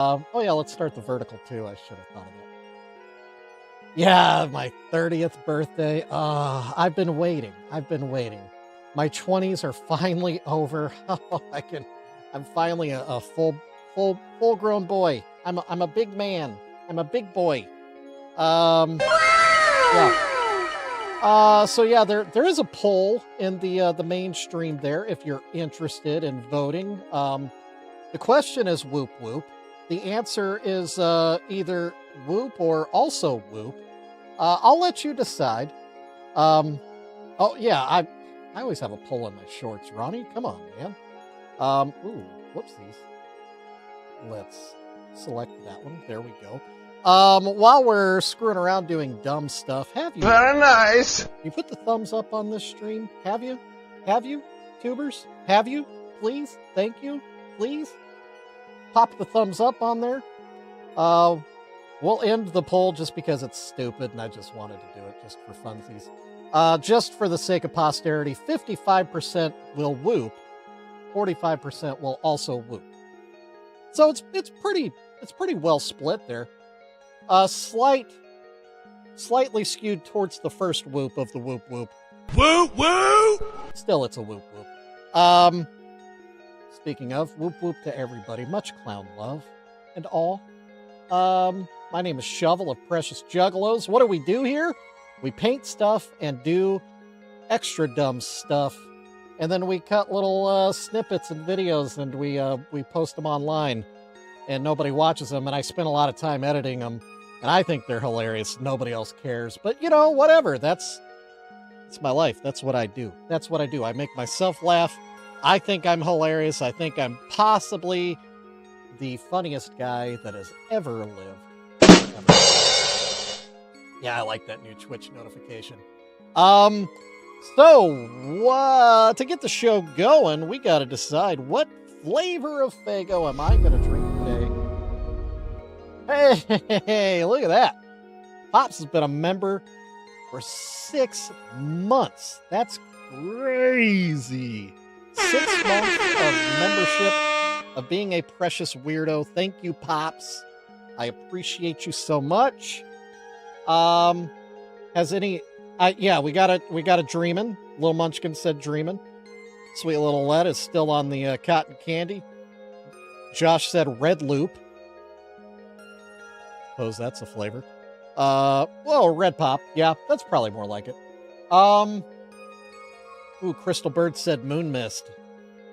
Oh yeah, let's start the vertical too. I should have thought of that. Yeah, my 30th birthday. I've been waiting. My 20s are finally over. I'm finally a full grown boy. I'm a big man. I'm a big boy. Yeah. So yeah, there is a poll in the mainstream there if you're interested in voting. The question is whoop whoop. The answer is either whoop or also whoop. I'll let you decide. Oh yeah, I always have a pull in my shorts, Ronnie. Come on, man. Ooh, whoopsies. Let's select that one. There we go. While we're screwing around doing dumb stuff, have you? Very nice. You put the thumbs up on this stream? Have you? Have you, tubers? Have you? Please? Thank you? Please? Pop the thumbs up on there. We'll end the poll just because it's stupid and I just wanted to do it just for funsies. Just for the sake of posterity, 55% will whoop, 45% will also whoop. So it's pretty well split there. Slightly skewed towards the first whoop of the whoop whoop. Woo woo! Still, it's a whoop whoop. Speaking of, whoop whoop to everybody. Much clown love and all. My name is Shovel of Precious Juggalos. What do we do here? We paint stuff and do extra dumb stuff. And then we cut little snippets and videos and we post them online. And nobody watches them, and I spend a lot of time editing them. And I think they're hilarious. Nobody else cares. But, you know, whatever. That's my life. That's what I do. I make myself laugh. I think I'm hilarious. I think I'm possibly the funniest guy that has ever lived. Yeah, I like that new Twitch notification. So, to get the show going, we got to decide what flavor of Faygo am I going to drink today? Hey, look at that. Pops has been a member for 6 months. That's crazy. 6 months of membership, of being a precious weirdo. Thank you, Pops. I appreciate you so much. Has any... yeah, we got a dreamin'. Little Munchkin said dreamin'. Sweet Little Led is still on the cotton candy. Josh said red loop. Suppose that's a flavor. Well, red pop. Yeah, that's probably more like it. Ooh, Crystal Bird said moon mist.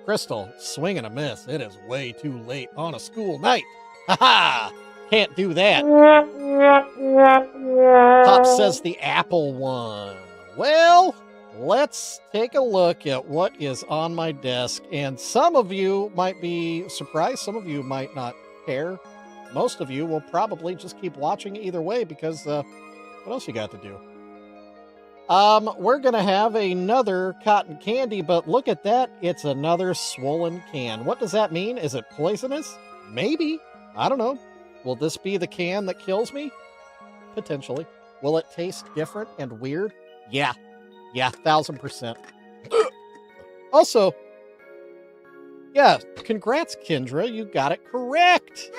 Crystal, swing and a miss. It is way too late on a school night. Ha-ha! Can't do that. Pop says the apple one. Well, let's take a look at what is on my desk. And some of you might be surprised. Some of you might not care. Most of you will probably just keep watching either way because what else you got to do? We're going to have another cotton candy, but look at that. It's another swollen can. What does that mean? Is it poisonous? Maybe. I don't know. Will this be the can that kills me? Potentially. Will it taste different and weird? Yeah. Yeah, 1000%. Also, yeah, congrats, Kendra. You got it correct.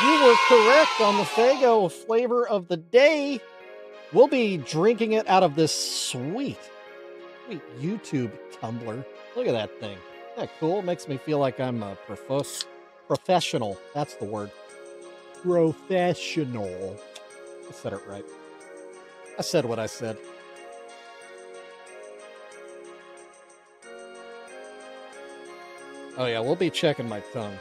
You were correct on the Faygo flavor of the day. We'll be drinking it out of this sweet YouTube tumbler. Look at that thing. Isn't that cool? It makes me feel like I'm a professional. That's the word. Professional. I said it right. I said what I said. Oh yeah, we'll be checking my tongue.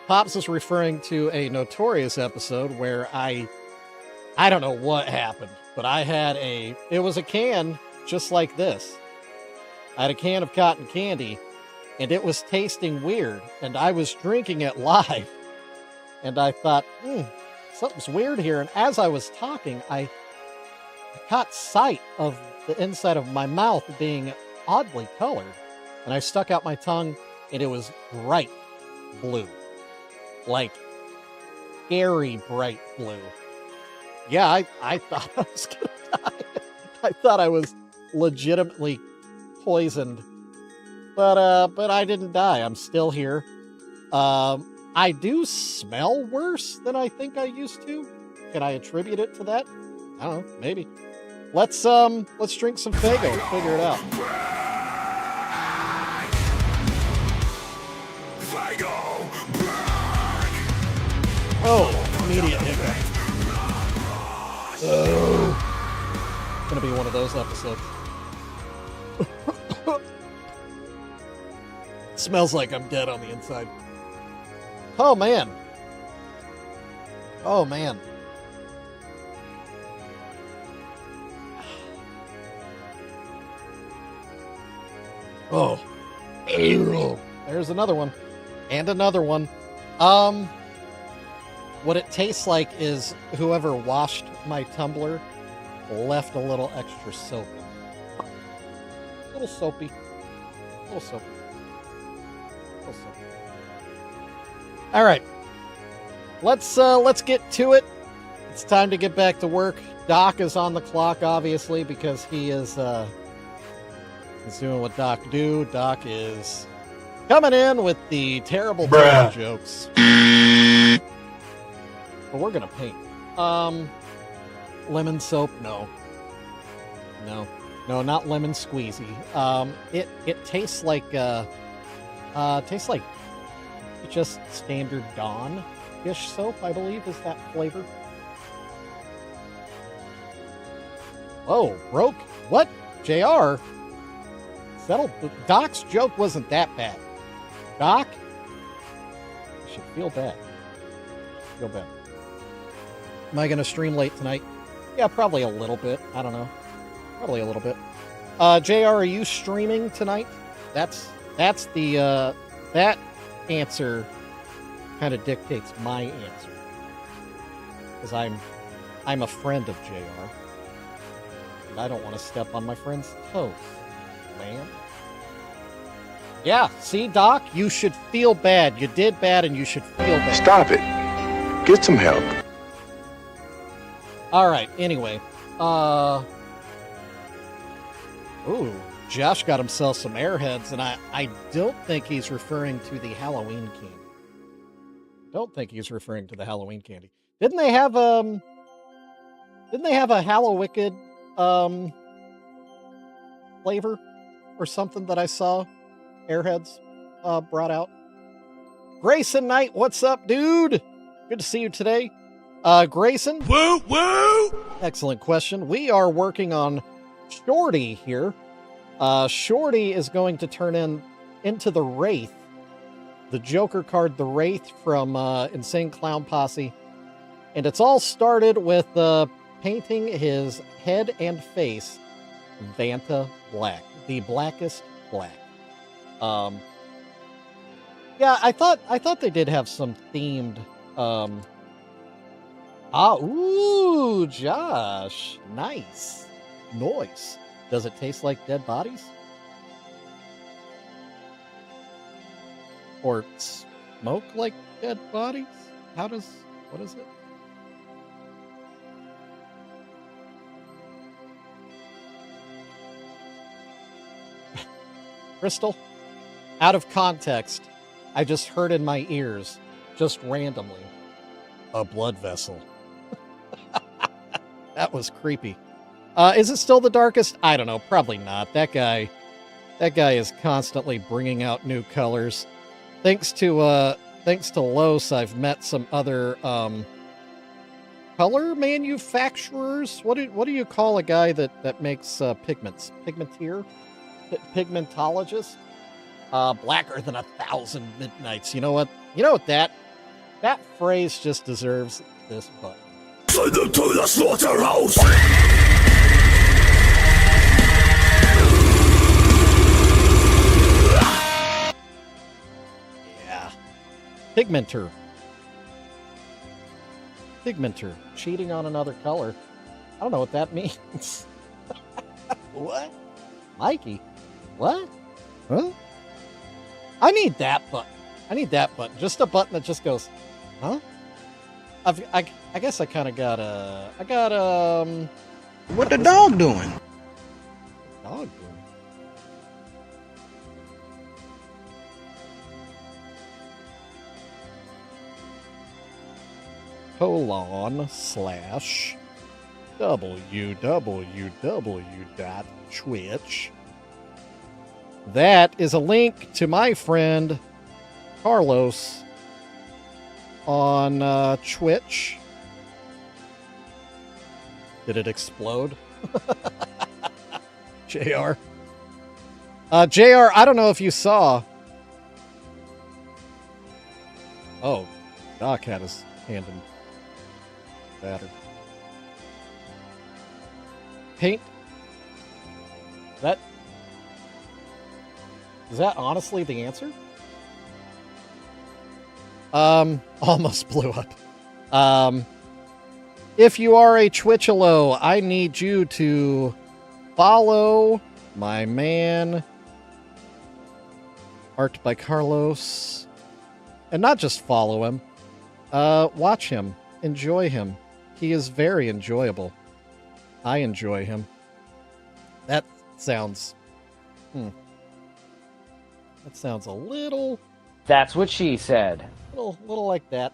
Pops is referring to a Notorious episode where I don't know what happened, but it was a can just like this. I had a can of cotton candy, and it was tasting weird, and I was drinking it live, and I thought, something's weird here, and as I was talking, I caught sight of the inside of my mouth being oddly colored, and I stuck out my tongue, and it was bright blue. Like, scary bright blue. Yeah, I thought I was gonna die. I thought I was legitimately poisoned. But I didn't die. I'm still here. I do smell worse than I think I used to. Can I attribute it to that? I don't know, maybe. Let's drink some Fago and figure it out. Oh, immediate hiccup. Oh. Gonna be one of those episodes. Smells like I'm dead on the inside. Oh man. Oh man. Oh. There's another one. And another one. What it tastes like is whoever washed my tumbler left a little extra soap in it. A little soapy. A little soapy. A little soapy. All right. Let's get to it. It's time to get back to work. Doc is on the clock, obviously, because he is he's doing what Doc do. Doc is coming in with the terrible jokes. But we're gonna paint. Lemon soap? No, not lemon squeezy. It tastes like just standard Dawn dish soap, I believe, is that flavor. Oh, broke? What? JR? Settle. Doc's joke wasn't that bad. Doc? You should feel bad. Feel bad. Am I going to stream late tonight? Yeah, probably a little bit. I don't know. Probably a little bit. JR, are you streaming tonight? That's the, that answer kind of dictates my answer. Because I'm a friend of JR. And I don't want to step on my friend's toes, man. Yeah, see, Doc? You should feel bad. You did bad and you should feel bad. Stop it. Get some help. All right, anyway. Ooh, Josh got himself some Airheads, and I don't think he's referring to the Halloween candy. Don't think he's referring to the Halloween candy. Didn't they have a Hallowicked flavor or something that I saw Airheads brought out? Grayson Knight, what's up, dude? Good to see you today. Grayson? Woo, woo! Excellent question. We are working on Shorty here. Shorty is going to turn into the Wraith, the Joker card, the Wraith from Insane Clown Posse. And it's all started with painting his head and face Vanta black, the blackest black. Yeah, I thought they did have some themed. Ooh, Josh, nice. Does it taste like dead bodies? Or smoke like dead bodies? What is it? Crystal, out of context, I just heard in my ears, just randomly, a blood vessel. That was creepy. Is it still the darkest? I don't know. Probably not. That guy is constantly bringing out new colors. Thanks to Los, I've met some other color manufacturers. What do you call a guy that makes pigments? Pigmenteer? Pigmentologist? Blacker than 1,000 midnights. You know what? That phrase just deserves this button. Send them to the slaughterhouse! Yeah. Pigmenter. Cheating on another color. I don't know what that means. What? Mikey? What? Huh? I need that button. Just a button that just goes, huh? I guess I kind of got What the dog doing? Dog doing? www.twitch. That is a link to my friend Carlos on Twitch. Did it explode? JR. JR, I don't know if you saw. Oh, Doc had his hand in batter. Paint. Is that honestly the answer? Almost blew up. If you are a Twitchalo, I need you to follow my man, Art by Carlos. And not just follow him. Watch him. Enjoy him. He is very enjoyable. I enjoy him. That sounds... That sounds a little... That's what she said. Little like that.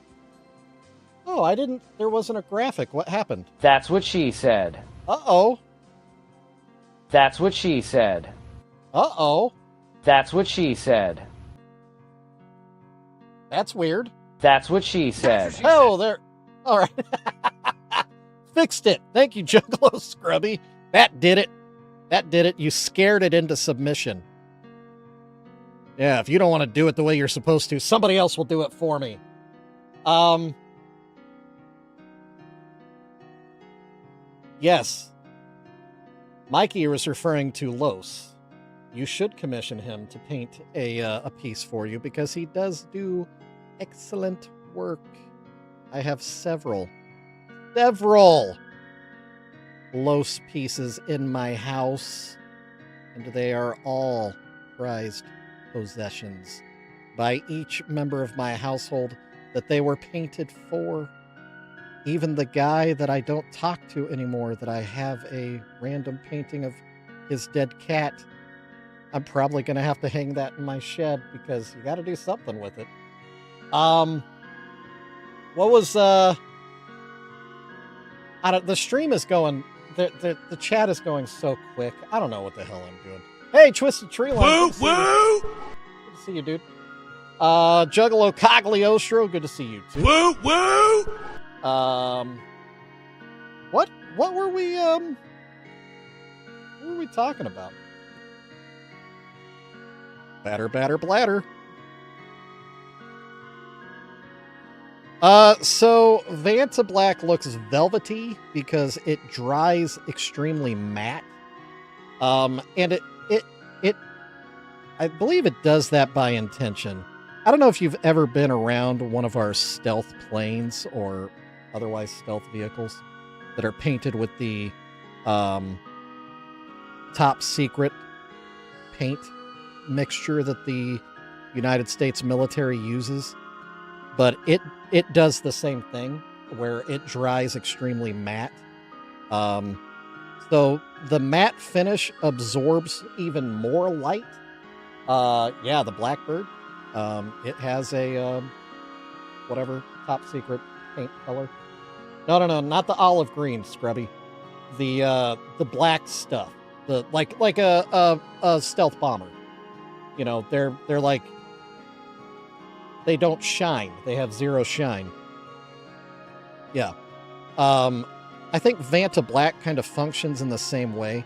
Oh, I didn't... There wasn't a graphic. What happened? That's what she said. Uh-oh. That's what she said. Uh-oh. That's what she said. That's weird. That's what she said. Oh, there... All right. Fixed it. Thank you, Juggalo Scrubby. That did it. That did it. You scared it into submission. Yeah, if you don't want to do it the way you're supposed to, somebody else will do it for me. Yes. Mikey was referring to Los. You should commission him to paint a piece for you because he does do excellent work. I have several Los pieces in my house, and they are all prized possessions by each member of my household that they were painted for. Even the guy that I don't talk to anymore, that I have a random painting of his dead cat, I'm probably going to have to hang that in my shed because you got to do something with it. What was, I don't, the stream is going, the chat is going so quick. I don't know what the hell I'm doing. Hey, Twisted Tree Line. Good to see you, dude. Juggalo Cogliostro, good to see you too. What were we talking about? Batter, bladder. So Vanta Black looks velvety because it dries extremely matte. And it I believe it does that by intention. I don't know if you've ever been around one of our stealth planes or otherwise stealth vehicles that are painted with the top secret paint mixture that the United States military uses. But it does the same thing where it dries extremely matte. So the matte finish absorbs even more light. Yeah, the Blackbird. It has a whatever top secret paint color. No, not the olive green, Scrubby. The black stuff. The like a stealth bomber. You know, they're like, they don't shine. They have zero shine. Yeah. I think Vanta Black kind of functions in the same way.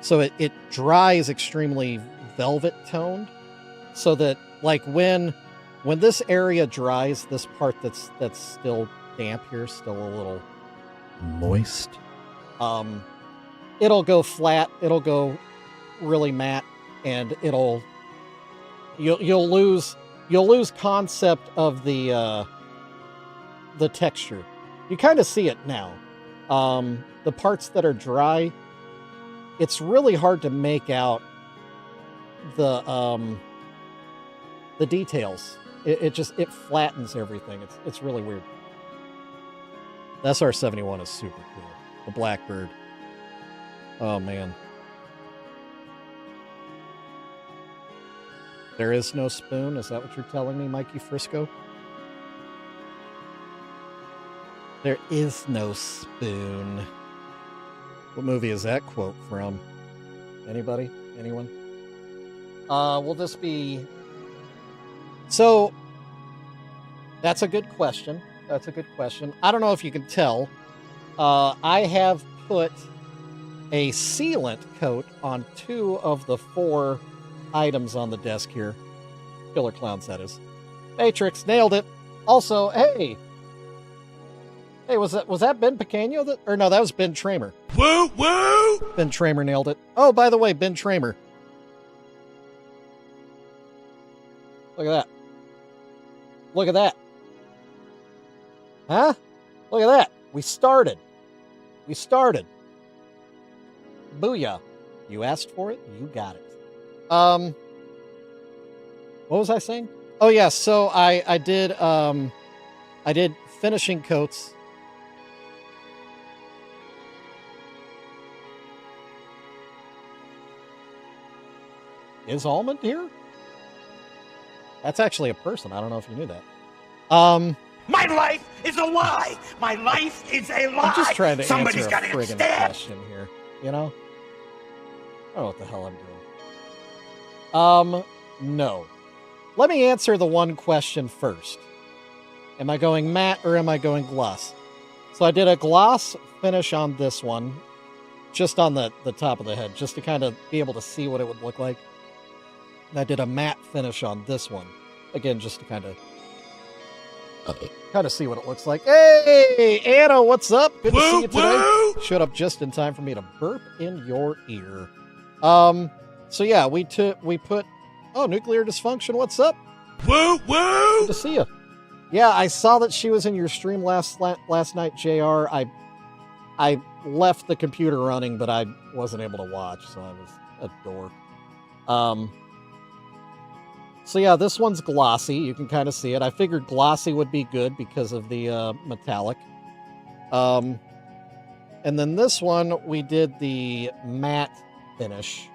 So it dries extremely velvet toned, so that like when this area dries, this part that's still damp here, still a little moist, it'll go flat, it'll go really matte, and you'll lose concept of the texture. You kind of see it now. The parts that are dry, it's really hard to make out the details. It flattens everything. It's really weird. The SR-71 is super cool. The Blackbird. Oh man. There is no spoon? Is that what you're telling me, Mikey Frisco? There is no spoon. What movie is that quote from? Anybody? Anyone? Will this be... So, that's a good question. That's a good question. I don't know if you can tell. I have put a sealant coat on 2 of the 4 items on the desk here. Killer Clowns, that is. Matrix, nailed it. Also, hey, was that Ben Pequeno? Or no, that was Ben Tramer. Woo, woo! Ben Tramer nailed it. Oh, by the way, Ben Tramer. Look at that. Look at that. Huh? Look at that. We started. We started. Booyah. You asked for it, you got it. What was I saying? Oh yeah, so I did finishing coats. Is Almond here? That's actually a person. I don't know if you knew that. My life is a lie. My life is a lie. I'm just trying to Somebody's answer a got to friggin' get question here. You know? I don't know what the hell I'm doing. No. Let me answer the one question first. Am I going matte or am I going gloss? So I did a gloss finish on this one, just on the top of the head, just to kind of be able to see what it would look like. And I did a matte finish on this one, again, just to kind of see what it looks like. Hey, Anna, what's up? Good to see you today. Showed up just in time for me to burp in your ear. So yeah, we put. Oh, nuclear dysfunction. What's up? Woo, woo! Good to see you. Yeah, I saw that she was in your stream last night, JR. I left the computer running, but I wasn't able to watch, so I was a dork. So yeah, this one's glossy. You can kind of see it. I figured glossy would be good because of the metallic. And then this one, we did the matte finish.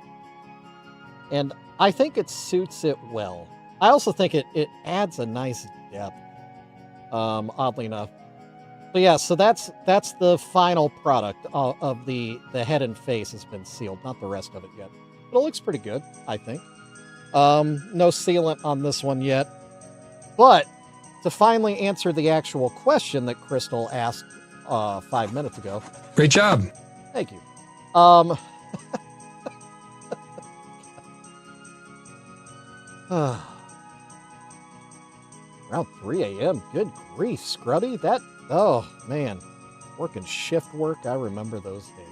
And I think it suits it well. I also think it adds a nice depth, oddly enough. But yeah, so that's the final product of the head and face has been sealed, not the rest of it yet. But it looks pretty good, I think. No sealant on this one yet. But to finally answer the actual question that Crystal asked 5 minutes ago. Great job. Thank you. Around 3 a.m. Good grief, Scrubby. Oh, man. Working shift work. I remember those days.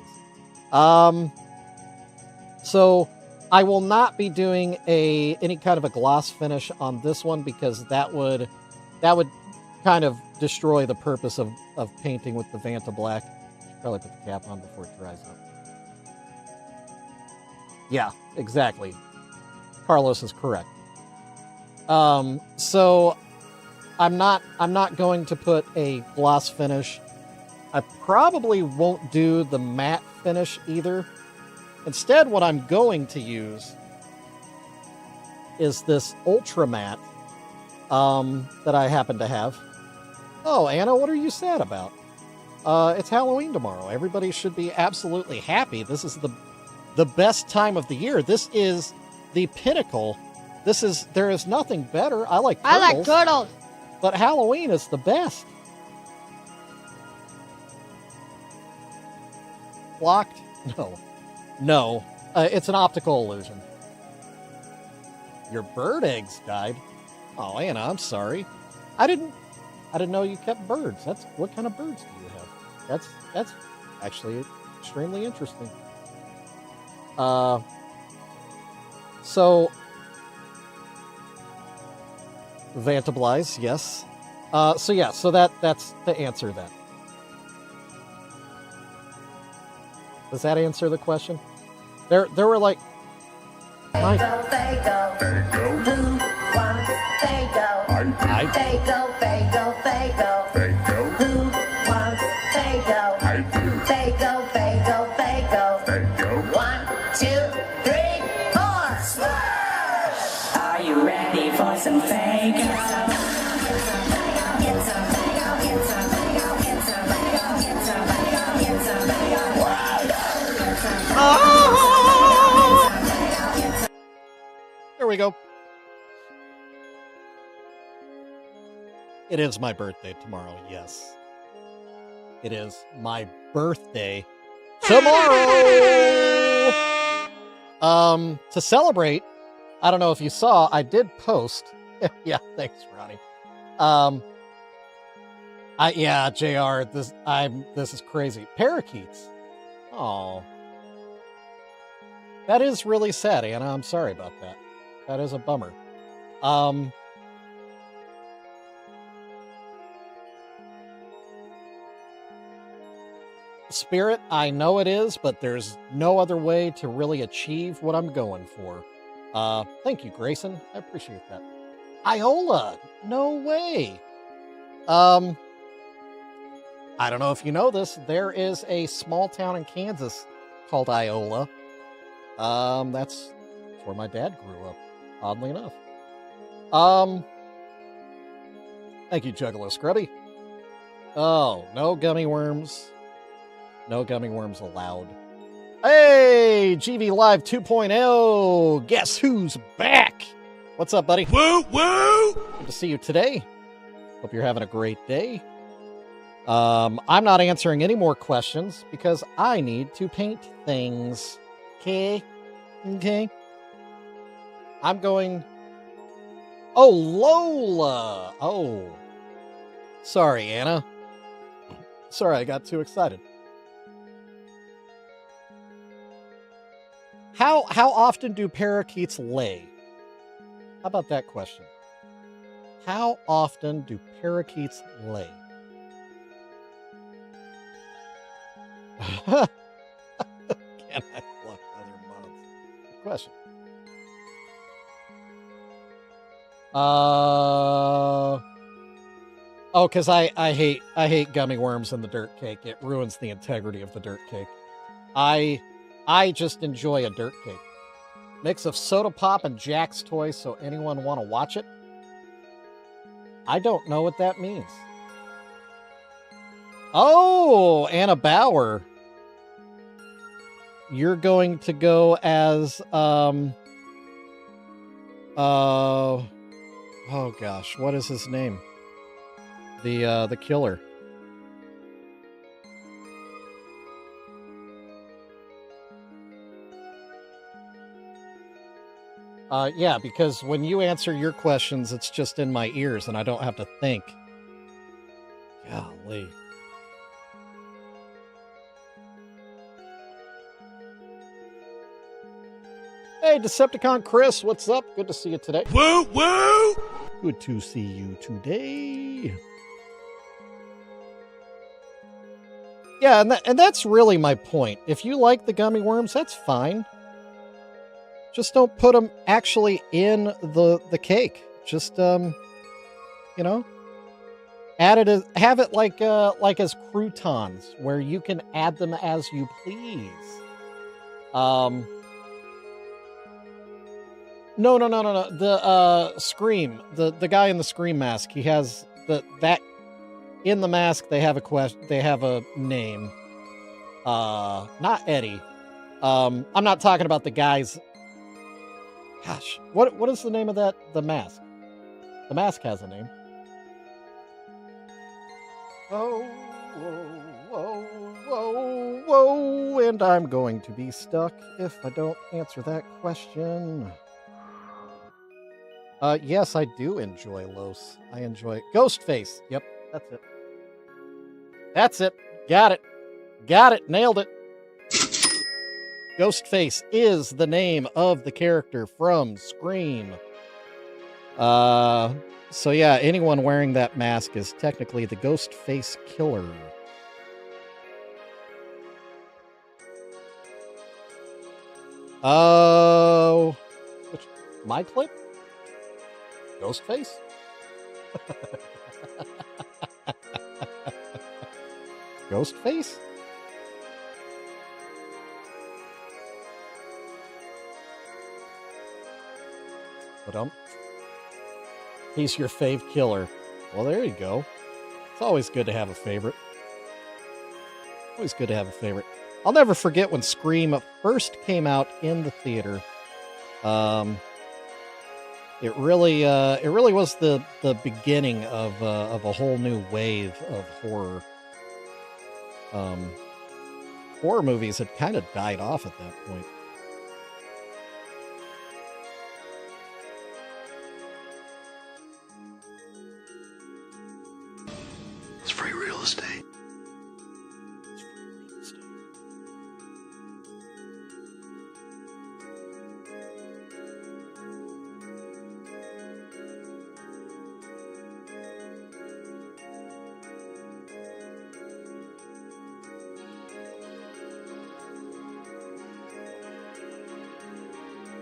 So I will not be doing any kind of a gloss finish on this one because that would kind of destroy the purpose of painting with the Vanta Black. Should probably put the cap on before it dries up. Yeah, exactly. Carlos is correct. So I'm not going to put a gloss finish. I probably won't do the matte finish either. Instead, what I'm going to use is this ultra matte that I happen to have. Oh, Anna, what are you sad about? It's Halloween tomorrow. Everybody should be absolutely happy. This is the best time of the year. This is the pinnacle. There is nothing better. I like turtles. But Halloween is the best. Blocked? No. It's an optical illusion. Your bird eggs died. Oh, Anna, I'm sorry. I didn't know you kept birds. What kind of birds do you have? That's actually extremely interesting. So Vantablize, yes. So that's to answer that. Does that answer the question? There were like Who wants Fago? I do. Fago. 1, 2, 3, 4. Splash! Are you ready for some Fago? Get some Fago. go. It is my birthday tomorrow, yes. It is my birthday tomorrow! To celebrate, I don't know if you saw, I did post. Yeah, thanks, Ronnie. Yeah, JR, this is crazy. Parakeets. Oh. That is really sad, Anna. I'm sorry about that. That is a bummer. Spirit, I know it is, but there's no other way to really achieve what I'm going for. Thank you, Grayson. I appreciate that. Iola! No way! I don't know if you know this. There is a small town in Kansas called Iola. That's where my dad grew up, oddly enough. Thank you, Juggalo Scrubby. Oh, no gummy worms. No gummy worms allowed. Hey, GV Live 2.0. Guess who's back? What's up, buddy? Woo, woo! Good to see you today. Hope you're having a great day. I'm not answering any more questions because I need to paint things. Okay? Okay. I'm going... Oh, Lola! Oh. Sorry, Anna. Sorry, I got too excited. How often do parakeets lay? How about that question? How often do parakeets lay? Can I pluck other mods? Good question. Oh, because I hate gummy worms in the dirt cake. It ruins the integrity of the dirt cake. I just enjoy a dirt cake. Mix of soda pop and Jack's Toy, so anyone want to watch it? I don't know what that means. Oh, Anna Bauer. You're going to go as oh gosh, what is his name? The killer. Yeah, because when you answer your questions, it's just in my ears and I don't have to think. Golly. Hey, Decepticon Chris, what's up? Good to see you today. Woo, woo! Good to see you today. Yeah, and that's really my point. If you like the gummy worms, that's fine. Just don't put them actually in the cake. Just you know, add it have it like as croutons where you can add them as you please. No. The Scream, the guy in the Scream mask, he has that in the mask. They have a name. Not Eddie. I'm not talking about the guys. Gosh, what is the name of the mask? The mask has a name. Whoa, and I'm going to be stuck if I don't answer that question. Yes, I do enjoy Los. I enjoy Ghostface. Yep, that's it. That's it. Got it. Nailed it. Ghostface is the name of the character from Scream. So yeah, anyone wearing that mask is technically the Ghostface killer. Oh, my clip? Ghostface? Ghostface? But he's your fave killer. Well, there you go. It's always good to have a favorite. Always good to have a favorite. I'll never forget when Scream first came out in the theater. It really was the beginning of a whole new wave of horror. Horror movies had kind of died off at that point. It's free real estate.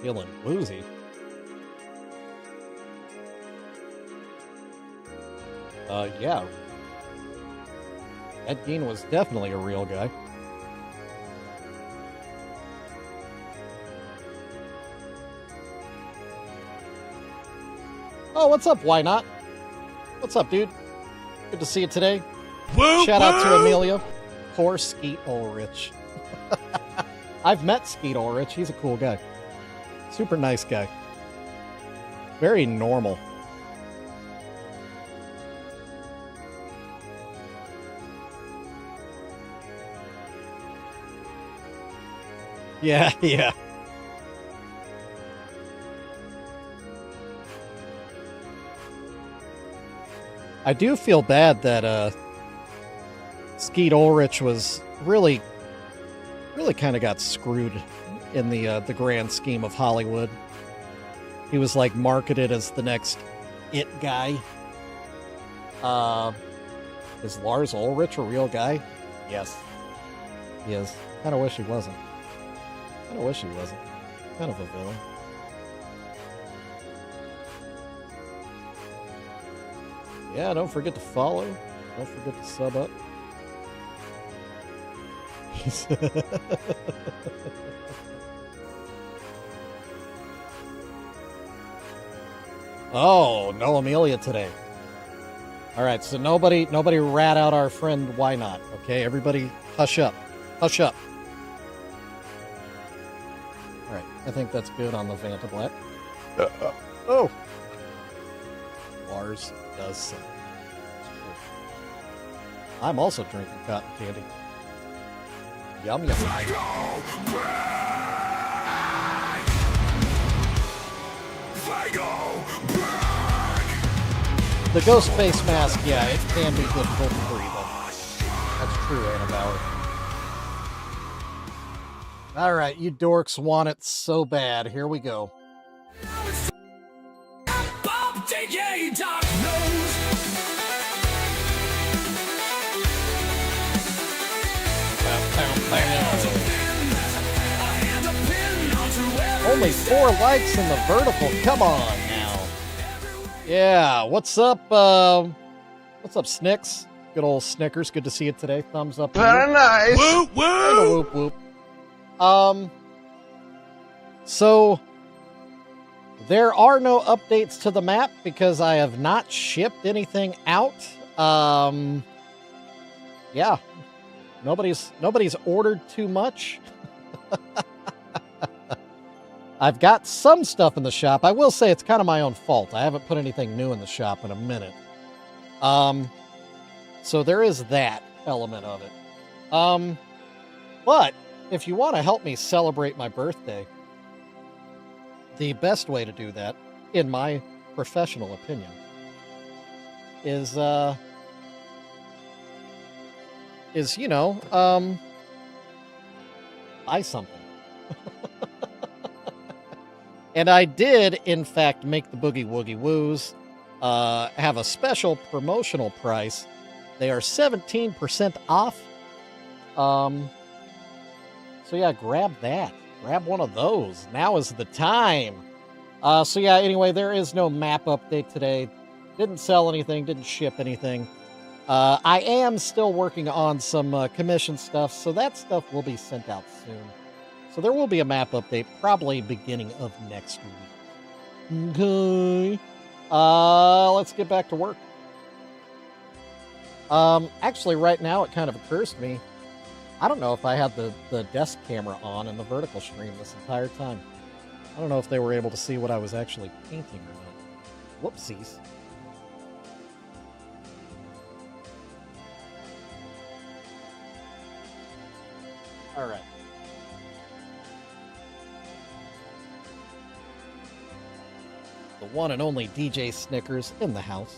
Feeling woozy. Yeah. Ed Gein was definitely a real guy. Oh, what's up? Why not? What's up, dude? Good to see you today. Woo, Shout out to woo! Amelia. Poor Skeet Ulrich. I've met Skeet Ulrich. He's a cool guy. Super nice guy. Very normal. Yeah, yeah. I do feel bad that Skeet Ulrich was really kind of got screwed in the grand scheme of Hollywood. He was like marketed as the next it guy. Is Lars Ulrich a real guy? Yes, he is. Kind of wish he wasn't. Kind of wish he wasn't. Kind of a villain. Yeah, don't forget to follow. Don't forget to sub up. Oh, no Amelia today. All right, so nobody rat out our friend. Why not? Okay, everybody, hush up, hush up. All right, I think that's good on the Vanta Black. Oh, Lars does say. I'm also drinking cotton candy. Yum yum. The ghost face mask, yeah, it can be difficult to breathe in. That's true, Anna Bauer. Alright, you dorks want it so bad. Here we go. Only 4 likes in the vertical. Come on now. Yeah, what's up? What's up, Snicks? Good old Snickers. Good to see you today. Thumbs up. Very nice. Woo, woo. Whoop, whoop. So there are no updates to the map because I have not shipped anything out. Yeah. Nobody's ordered too much. I've got some stuff in the shop. I will say it's kind of my own fault. I haven't put anything new in the shop in a minute. So there is that element of it. But if you want to help me celebrate my birthday, the best way to do that, in my professional opinion, is buy something. And I did, in fact, make the Boogie Woogie Woos have a special promotional price. They are 17% off. So yeah, grab that. Grab one of those. Now is the time. So yeah, anyway, there is no map update today. Didn't sell anything, didn't ship anything. I am still working on some commission stuff, so that stuff will be sent out soon. So there will be a map update, probably beginning of next week. Okay. Let's get back to work. Actually, right now, it kind of occurs to me, I don't know if I had the desk camera on in the vertical stream this entire time. I don't know if they were able to see what I was actually painting or not. Whoopsies. All right. The one and only DJ Snickers in the house.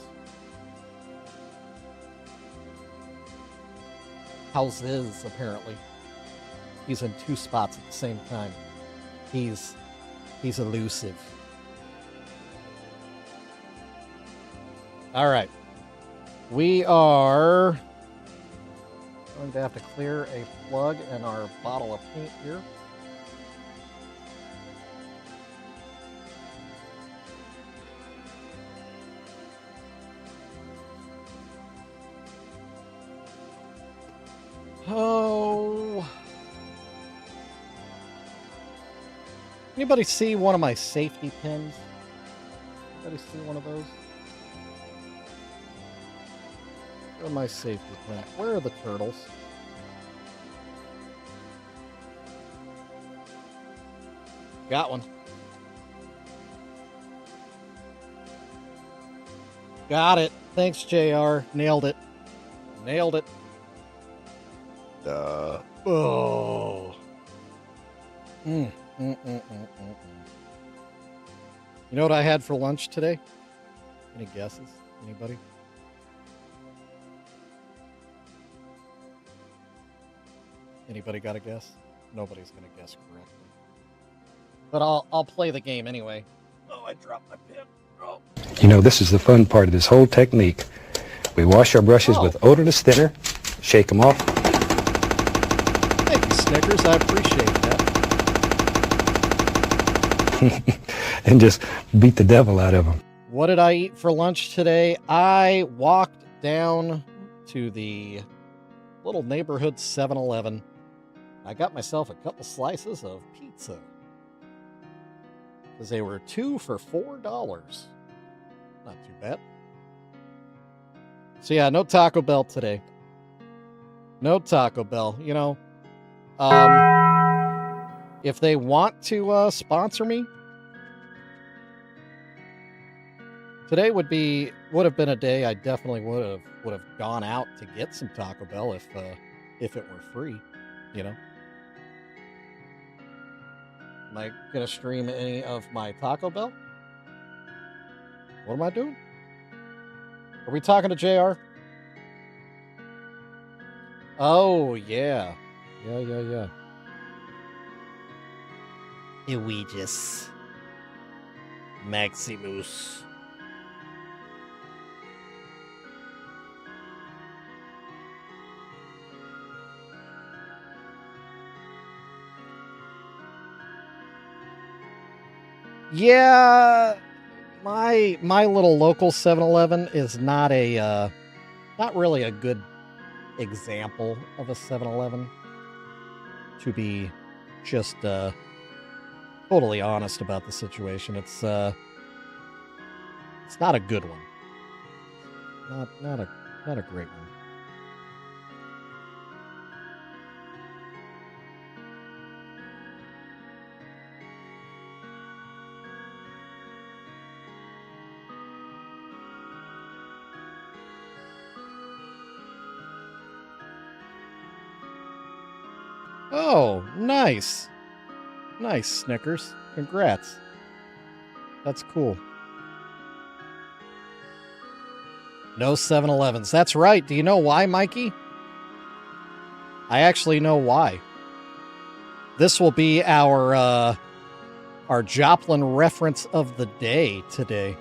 House is, apparently. He's in 2 spots at the same time. He's elusive. All right. We are going to have to clear a plug in our bottle of paint here. Oh. Anybody see one of my safety pins? Anybody see one of those? Where are my safety pins? Where are the turtles? Got one. Got it. Thanks, JR. Nailed it. Nailed it. Oh. You know what I had for lunch today? Any guesses? Anybody? Anybody got a guess? Nobody's gonna guess correctly. But I'll play the game anyway. Oh, I dropped my pen. Oh. You know, this is the fun part of this whole technique. We wash our brushes with odorless thinner, shake them off. Thank you, Snickers. I appreciate that. And just beat the devil out of them. What did I eat for lunch today? I walked down to the little neighborhood 7-Eleven. I got myself a couple slices of pizza. Because they were 2 for $4. Not too bad. So yeah, no Taco Bell today. No Taco Bell. You know, if they want to sponsor me, today would have been a day I definitely would have gone out to get some Taco Bell if it were free, you know. Am I gonna stream any of my Taco Bell? What am I doing? Are we talking to JR? Oh yeah. Yeah. Ouigus. Maximus. Yeah, my little local 7-Eleven is not really a good example of a 7-Eleven, to be just totally honest about the situation. It's not a good one. Not a great one. Oh, nice. Nice, Snickers. Congrats. That's cool. No 7-Elevens. That's right. Do you know why, Mikey? I actually know why. This will be our Joplin reference of the day today.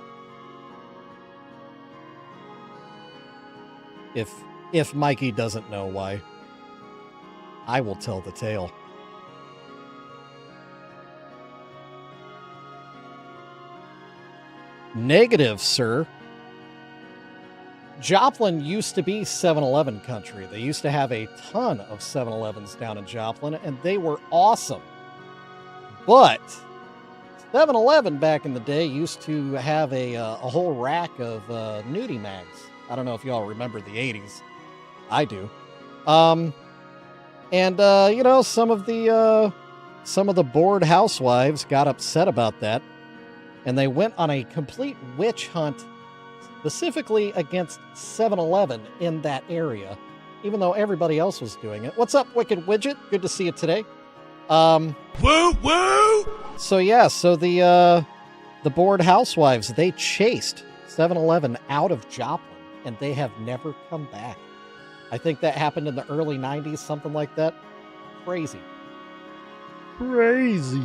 If Mikey doesn't know why, I will tell the tale. Negative, sir. Joplin used to be 7-Eleven country. They used to have a ton of 7-Elevens down in Joplin, and they were awesome. But 7-Eleven back in the day used to have a whole rack of nudie mags. I don't know if y'all remember the 80s. I do. And you know, some of the some of the bored housewives got upset about that, and they went on a complete witch hunt specifically against 7-Eleven in that area, even though everybody else was doing it. What's up, Wicked Widget? Good to see you today. Woo woo! So yeah, so the bored housewives, they chased 7-Eleven out of Joplin, and they have never come back. I think that happened in the early 90s, something like that. Crazy. Crazy.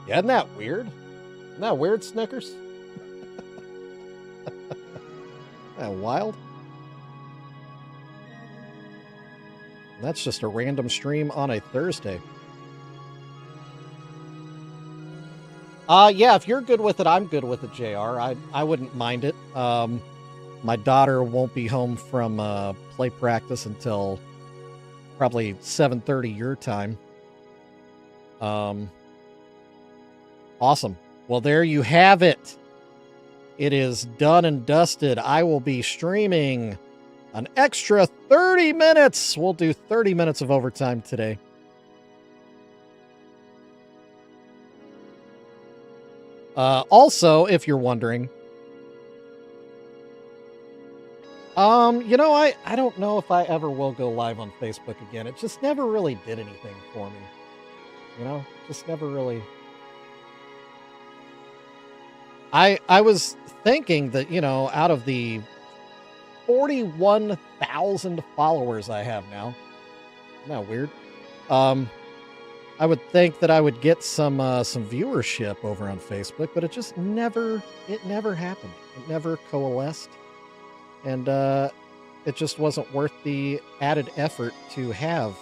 Yeah, isn't that weird? Isn't that weird, Snickers? Isn't that wild? That's just a random stream on a Thursday. Yeah, if you're good with it, I'm good with it, JR. I wouldn't mind it. My daughter won't be home from play practice until probably 7:30 your time. Awesome. Well, there you have it. It is done and dusted. I will be streaming an extra 30 minutes. We'll do 30 minutes of overtime today. Also, if you're wondering, you know, I don't know if I ever will go live on Facebook again. It just never really did anything for me. You know, just never really. I was thinking that, you know, out of the 41,000 followers I have now, isn't that weird? I would think that I would get some viewership over on Facebook, but it just never happened. It never coalesced. And it just wasn't worth the added effort to have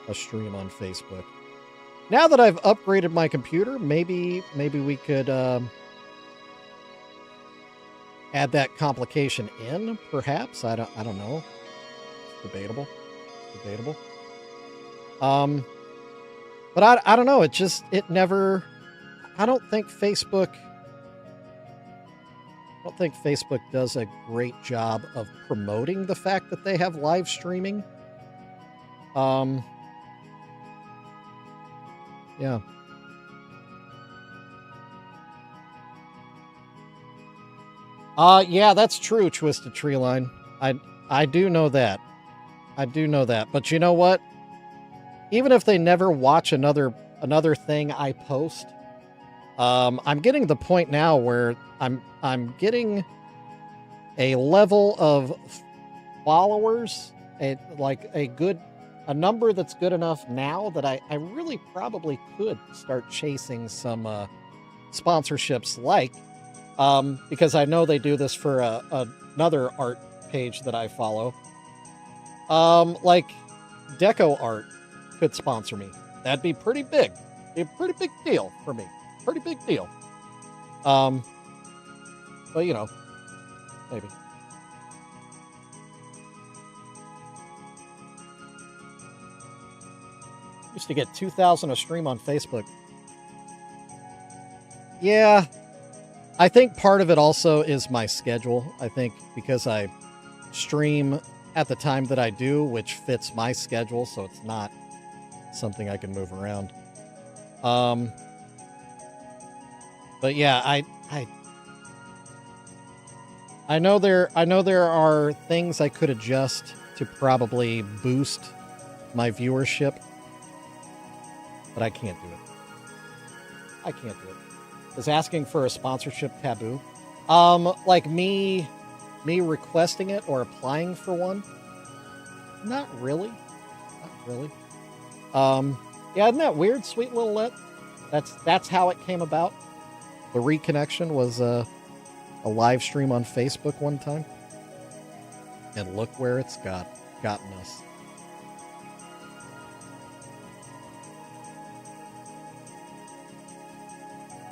a stream on Facebook. Now that I've upgraded my computer, maybe we could add that complication in, perhaps. I don't know. It's debatable. But I don't know. It never. I don't think Facebook does a great job of promoting the fact that they have live streaming. Yeah. Yeah, that's true, Twisted Treeline. I do know that. But you know what? Even if they never watch another thing I post, I'm getting the point now where I'm getting a level of followers, a number that's good enough now that I really probably could start chasing some sponsorships, because I know they do this for another art page that I follow. Like Deco Art could sponsor me. That'd be pretty big. Be a pretty big deal for me. Pretty big deal. But you know, maybe. Used to get 2,000 a stream on Facebook. Yeah. I think part of it also is my schedule. I think because I stream at the time that I do, which fits my schedule, so it's not something I can move around. But yeah, I know there are things I could adjust to probably boost my viewership, but I can't do it. Is asking for a sponsorship taboo? Like me requesting it or applying for one? Not really. Yeah, isn't that weird, Sweet Little Let? That's how it came about. The reconnection was a live stream on Facebook one time. And look where it's gotten us.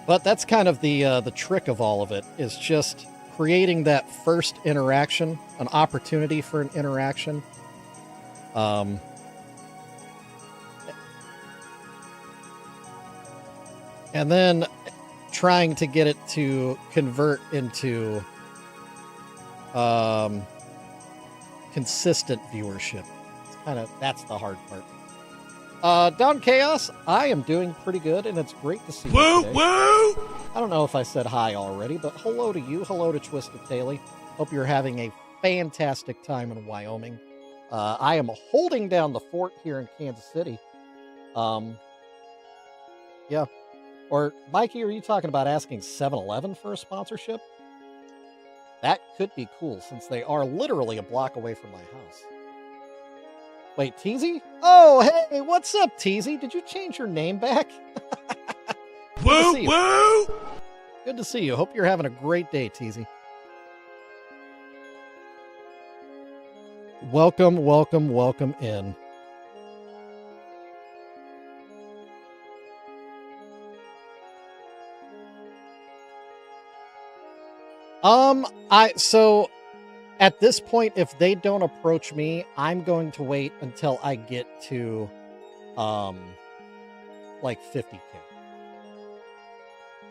But that's kind of the trick of all of it, is just creating that first interaction, an opportunity for an interaction. And then trying to get it to convert into consistent viewership. It's that's the hard part. Don Chaos, I am doing pretty good, and it's great to see you Woo, today. woo! I don't know if I said hi already, but hello to you. Hello to Twisted Taily. Hope you're having a fantastic time in Wyoming. I am holding down the fort here in Kansas City. Yeah. Or, Mikey, are you talking about asking 7-Eleven for a sponsorship? That could be cool, since they are literally a block away from my house. Wait, Teasy? Oh, hey, what's up, Teasy? Did you change your name back? Woo, woo! Good to see you. Hope you're having a great day, Teasy. Welcome, welcome, welcome in. So at this point, if they don't approach me, I'm going to wait until I get to like 50K.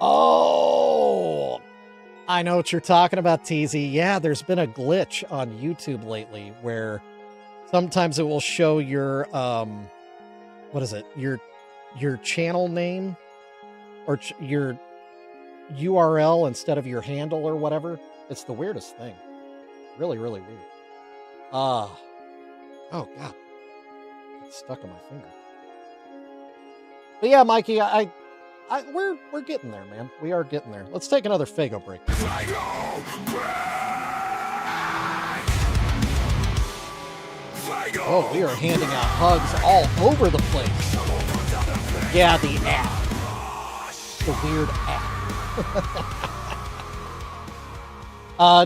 Oh, I know what you're talking about, TZ. Yeah, there's been a glitch on YouTube lately where sometimes it will show your what is it? Your channel name or your URL instead of your handle or whatever. It's the weirdest thing. Really, really weird. Oh God. It's stuck on my finger. But yeah, Mikey, we're getting there, man. We are getting there. Let's take another Fago break. Oh, we are handing out hugs all over the place. Yeah, the app. The weird app.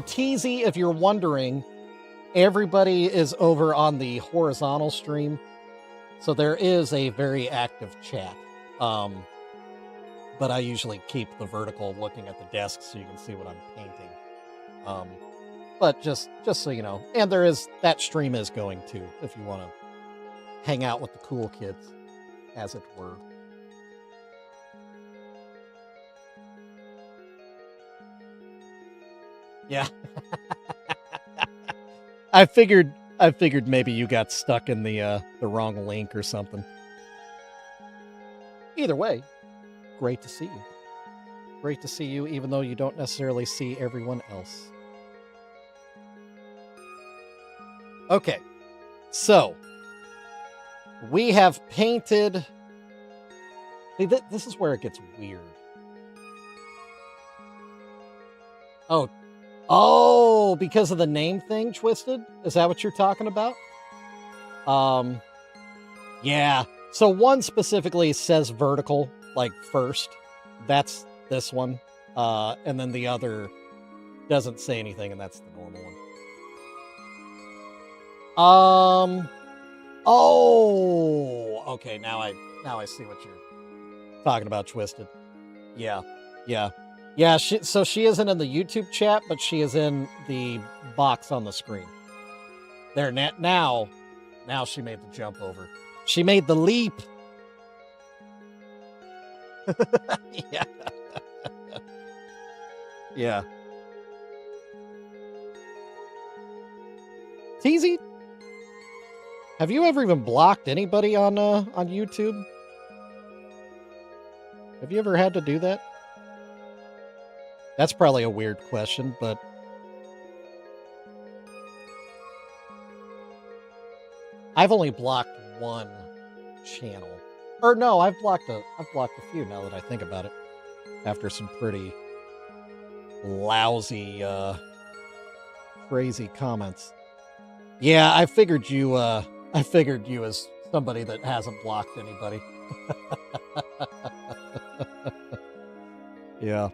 TZ, if you're wondering, everybody is over on the horizontal stream. So there is a very active chat. But I usually keep the vertical looking at the desk so you can see what I'm painting. But just so you know, and that stream is going too, if you want to hang out with the cool kids, as it were. Yeah. I figured maybe you got stuck in the wrong link or something. Either way, great to see you. Great to see you, even though you don't necessarily see everyone else. Okay, so we have painted. See, this is where it gets weird. Oh, because of the name thing, Twisted? Is that what you're talking about? Yeah. So one specifically says vertical, like first. That's this one. And then the other doesn't say anything, and that's the normal one. Oh, okay. Now I see what you're talking about, Twisted. Yeah. So she isn't in the YouTube chat, but she is in the box on the screen. There, now she made the jump over. She made the leap. Yeah. Yeah. TZ, have you ever even blocked anybody on YouTube? Have you ever had to do that? That's probably a weird question, but I've only blocked one channel. Or no, I've blocked a few now that I think about it. After some pretty lousy crazy comments. Yeah, I figured you as somebody that hasn't blocked anybody. Yeah.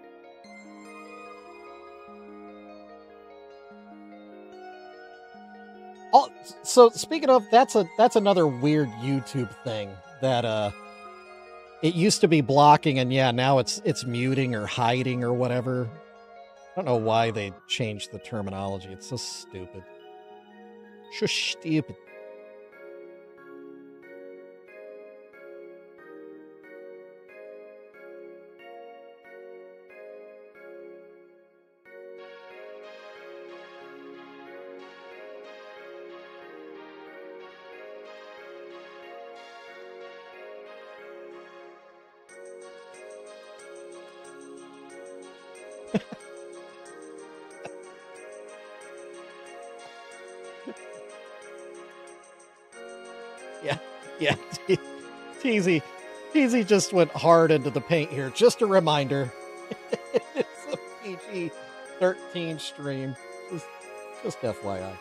Oh, so speaking of, that's another weird YouTube thing that it used to be blocking, and yeah, now it's muting or hiding or whatever. I don't know why they changed the terminology. It's so stupid. So stupid. Yeah. Teasy just went hard into the paint here. Just a reminder. It's a PG-13 stream. Just FYI.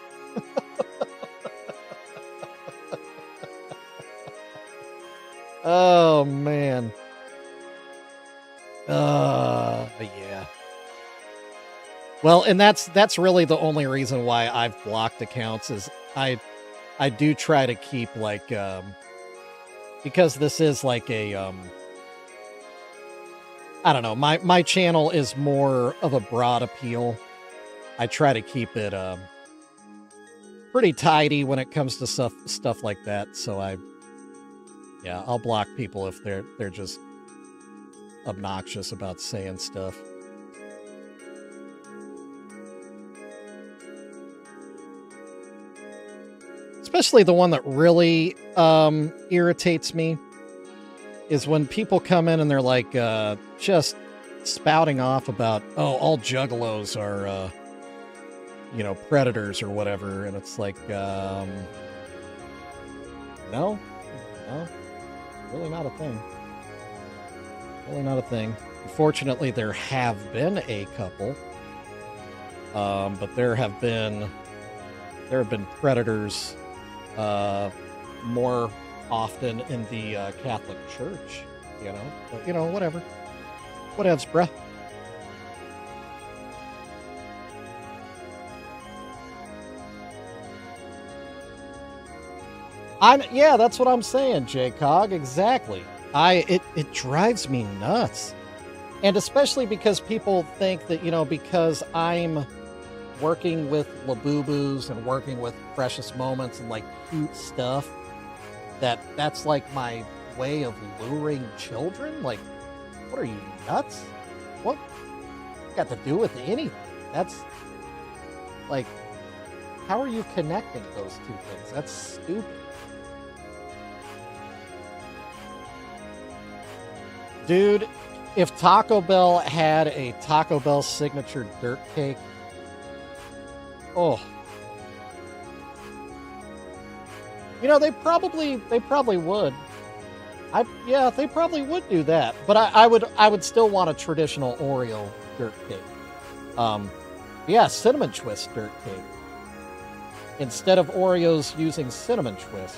Oh, man. Yeah. Well, and that's really the only reason why I've blocked accounts is I do try to keep like because this is like a I don't know, my channel is more of a broad appeal. I try to keep it pretty tidy when it comes to stuff like that. So I'll block people if they're just obnoxious about saying stuff. Especially the one that really irritates me is when people come in and they're like just spouting off about, oh, all juggalos are predators or whatever, and it's like no, really not a thing. Really not a thing. Unfortunately, there have been a couple, but there have been predators more often in the Catholic Church, but whatever. Whatevs, bruh. Yeah, that's what I'm saying, J-Cog, exactly. It drives me nuts. And especially because people think that, because I'm working with Labubu's and working with Precious Moments and like cute stuff, that's like my way of luring children. Like, what are you, nuts? What got to do with anything? That's like, how are you connecting those two things? That's stupid. Dude, if Taco Bell had a Taco Bell signature dirt cake, oh, they probably would. They probably would do that. But I would still want a traditional Oreo dirt cake. Cinnamon twist dirt cake. Instead of Oreos using cinnamon twist.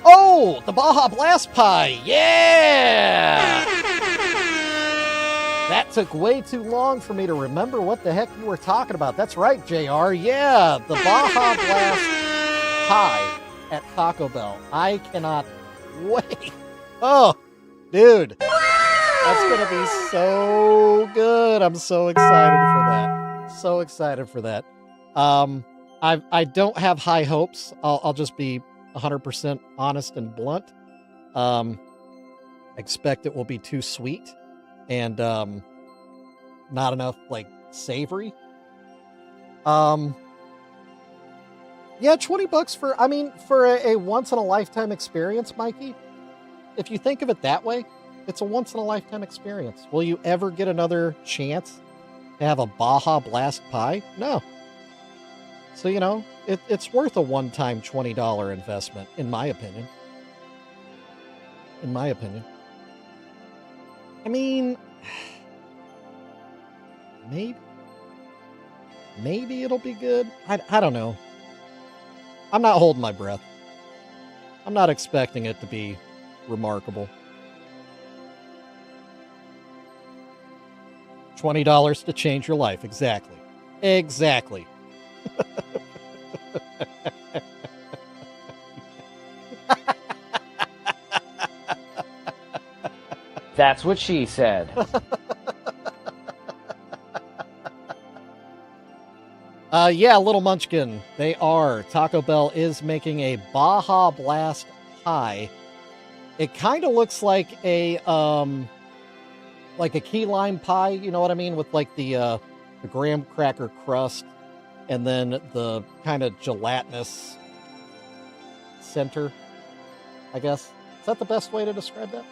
Oh, the Baja Blast Pie. Yeah! That took way too long for me to remember what the heck you were talking about. That's right, JR. Yeah, the Baja Blast Pie at Taco Bell. I cannot wait. Oh, dude. That's going to be so good. I'm so excited for that. So excited for that. I don't have high hopes. I'll just be 100% honest and blunt. Expect it will be too sweet and not enough like savory. Yeah, $20 for a once in a lifetime experience, Mikey. If you think of it that way, it's a once in a lifetime experience. Will you ever get another chance to have a Baja Blast Pie? No. So, it's worth a one-time $20 investment, in my opinion. In my opinion. I mean, maybe it'll be good. I don't know. I'm not holding my breath. I'm not expecting it to be remarkable. $20 to change your life. Exactly. Exactly. That's what she said. Yeah, Little Munchkin. They are. Taco Bell is making a Baja Blast Pie. It kind of looks like a like a key lime pie, you know what I mean? With like the graham cracker crust and then the kind of gelatinous center, I guess. Is that the best way to describe that?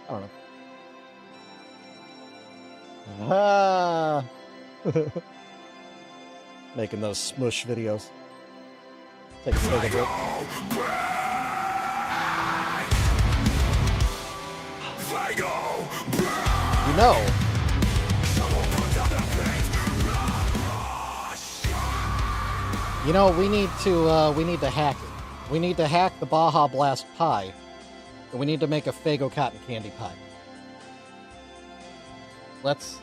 I don't know. Ah. Making those smush videos. Take a bit of it. You know. You know, we need to hack it. We need to hack the Baja Blast pie. And we need to make a Faygo cotton candy pie. Let's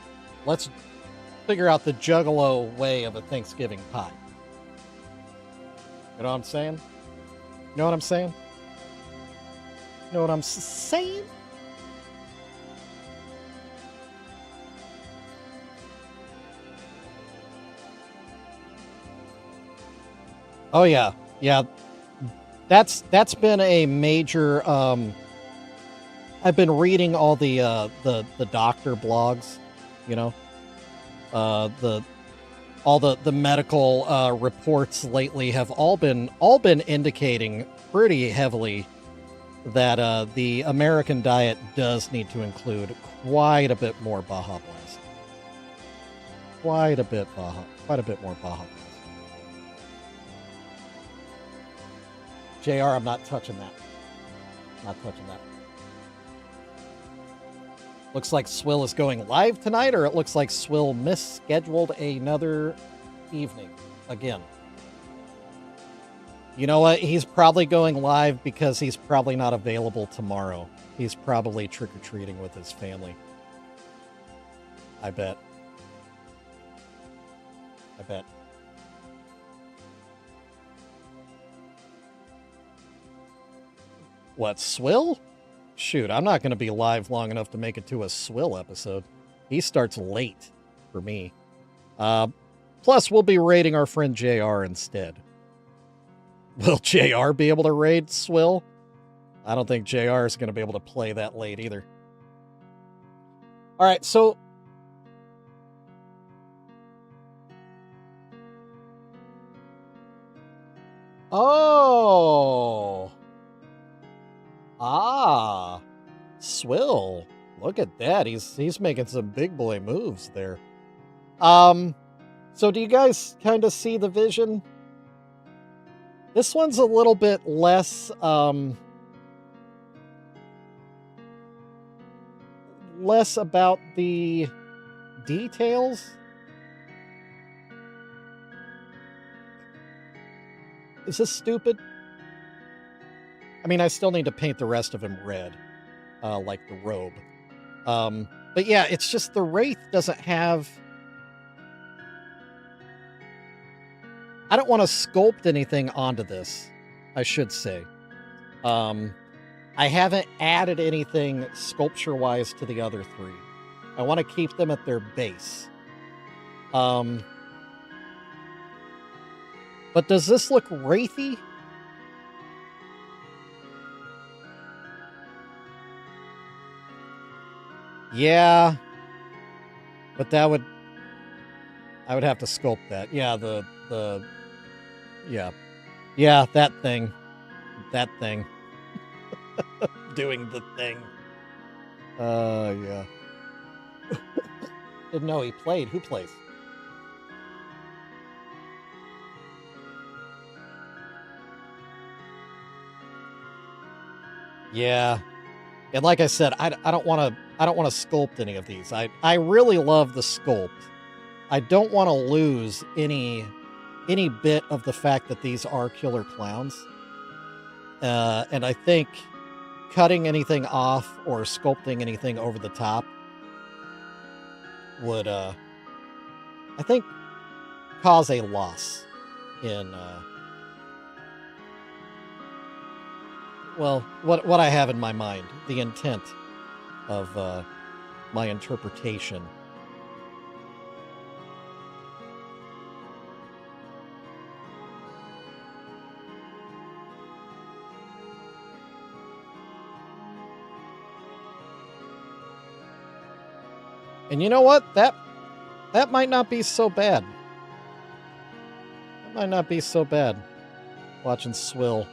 figure out the Juggalo way of a Thanksgiving pie. You know what I'm saying? You know what I'm saying? You know what I'm saying? Oh yeah. Yeah. That's been a major I've been reading all the doctor blogs, you know. All the medical reports lately have all been indicating pretty heavily that the American diet does need to include quite a bit more Baja Blast. Quite a bit more Baja Blast. JR, I'm not touching that. Not touching that. Looks like Swill is going live tonight, or it looks like Swill misscheduled another evening again. You know what? He's probably going live because he's probably not available tomorrow. He's probably trick-or-treating with his family. I bet. I bet. What, Swill? Shoot, I'm not going to be live long enough to make it to a Swill episode. He starts late for me. Plus, we'll be raiding our friend JR instead. Will JR be able to raid Swill? I don't think JR is going to be able to play that late either. All right, so... Oh... Ah, Swill. Look at that. He's making some big boy moves there. So do you guys kind of see the vision? This one's a little bit less less about the details. Is this stupid? I mean, I still need to paint the rest of him red, like the robe. But yeah, it's just the Wraith doesn't have... I don't want to sculpt anything onto this, I should say. I haven't added anything sculpture-wise to the other three. I want to keep them at their base. But does this look Wraithy? Yeah, but I would have to sculpt that. Yeah, yeah, that thing, doing the thing. Yeah. Didn't know he played. Who plays? Yeah, and like I said, I don't want to sculpt any of these. I really love the sculpt. I don't want to lose any bit of the fact that these are killer clowns. And I think cutting anything off or sculpting anything over the top would, I think, cause a loss in, well, what I have in my mind, the intent of my interpretation. And you know what? That might not be so bad. That might not be so bad. Watching Swill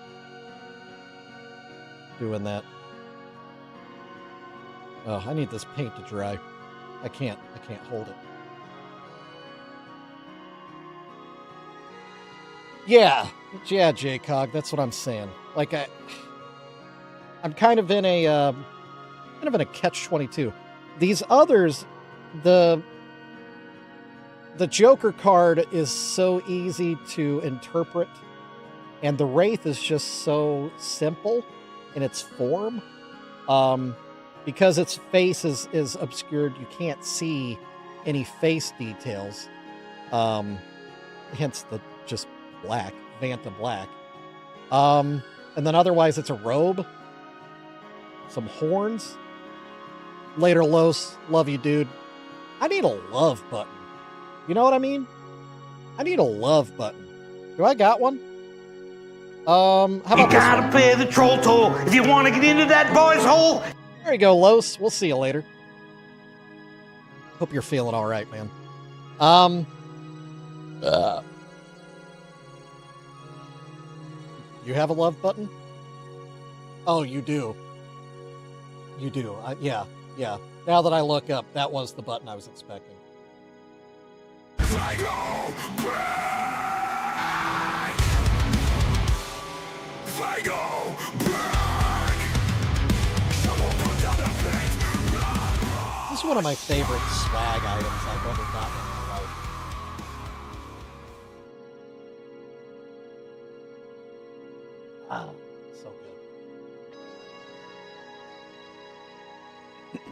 doing that. Oh, I need this paint to dry. I can't hold it. Yeah, J-Cog, that's what I'm saying. Like I'm kind of in a catch-22. These others, the Joker card is so easy to interpret, and the Wraith is just so simple in its form. Because its face is obscured, you can't see any face details. Hence the just black, Vanta black. And then otherwise it's a robe, some horns. Later, Los, love you, dude. I need a love button. You know what I mean? I need a love button. Do I got one? How about you gotta pay the troll toll if you want to get into that boy's hole. There you go, Los. We'll see you later. Hope you're feeling all right, man. You have a love button? Oh, you do. You do. Yeah. Now that I look up, that was the button I was expecting. This is one of my favorite swag items I've ever gotten in my life. Ah, so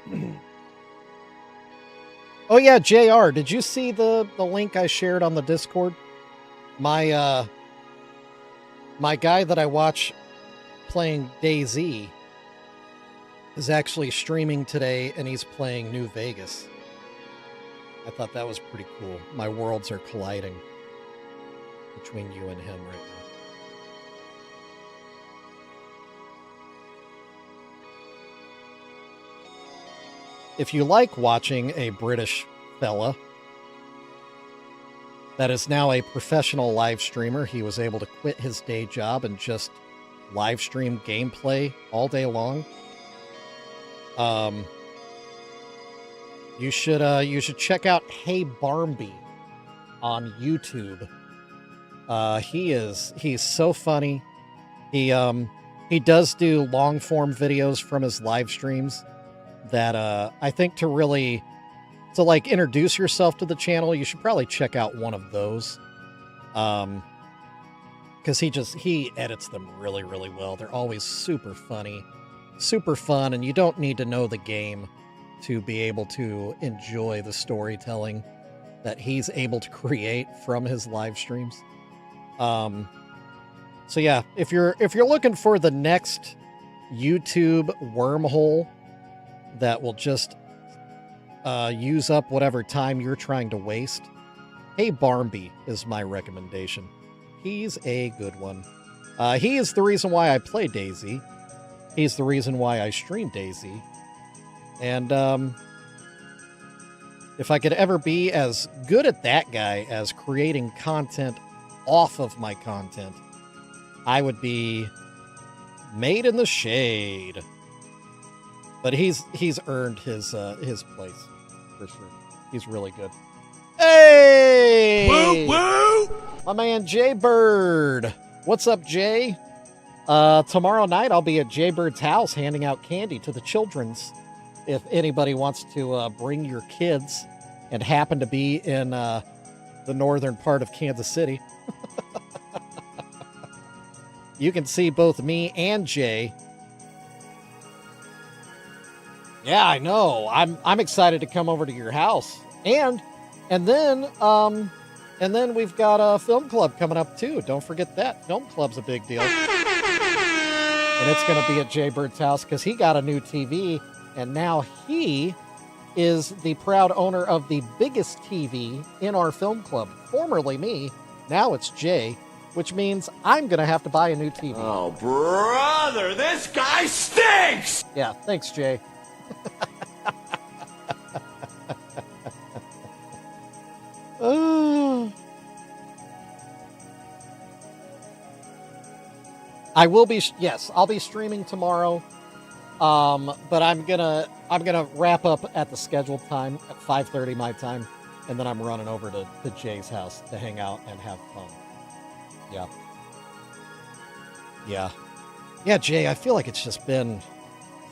good. Oh yeah, JR, did you see the link I shared on the Discord? My guy that I watch playing DayZ is actually streaming today, and he's playing New Vegas. I thought that was pretty cool. My worlds are colliding between you and him right now. If you like watching a British fella that is now a professional live streamer, he was able to quit his day job and just live stream gameplay all day long. You should check out Hey Barmby on YouTube. He's so funny. He does do long form videos from his live streams that I think to like introduce yourself to the channel, you should probably check out one of those. Because he edits them really, really well. They're always super funny, super fun, and you don't need to know the game to be able to enjoy the storytelling that he's able to create from his live streams. So yeah, if you're looking for the next YouTube wormhole that will just use up whatever time you're trying to waste, Hey Barmby is my recommendation. He's a good one. He is the reason why I play DayZ. He's the reason why I stream DayZ. And if I could ever be as good at that guy as creating content off of my content, I would be made in the shade. But he's earned his place for sure. He's really good. Hey! Woo woo! My man Jay Bird. What's up, Jay? Tomorrow night I'll be at Jay Bird's house handing out candy to the children's. If anybody wants to bring your kids and happen to be in the northern part of Kansas City, you can see both me and Jay. Yeah, I know. I'm excited to come over to your house, and then we've got a film club coming up too. Don't forget that film club's a big deal, and it's going to be at Jay Bird's house because he got a new TV, and now he is the proud owner of the biggest TV in our film club. Formerly me, now it's Jay, which means I'm going to have to buy a new TV. Oh, brother, this guy stinks! Yeah, thanks, Jay. I will be. Yes, I'll be streaming tomorrow. But I'm gonna wrap up at the scheduled time at 5:30 my time, and then I'm running over to Jay's house to hang out and have fun. Yeah. Yeah. Yeah, Jay, I feel like it's just been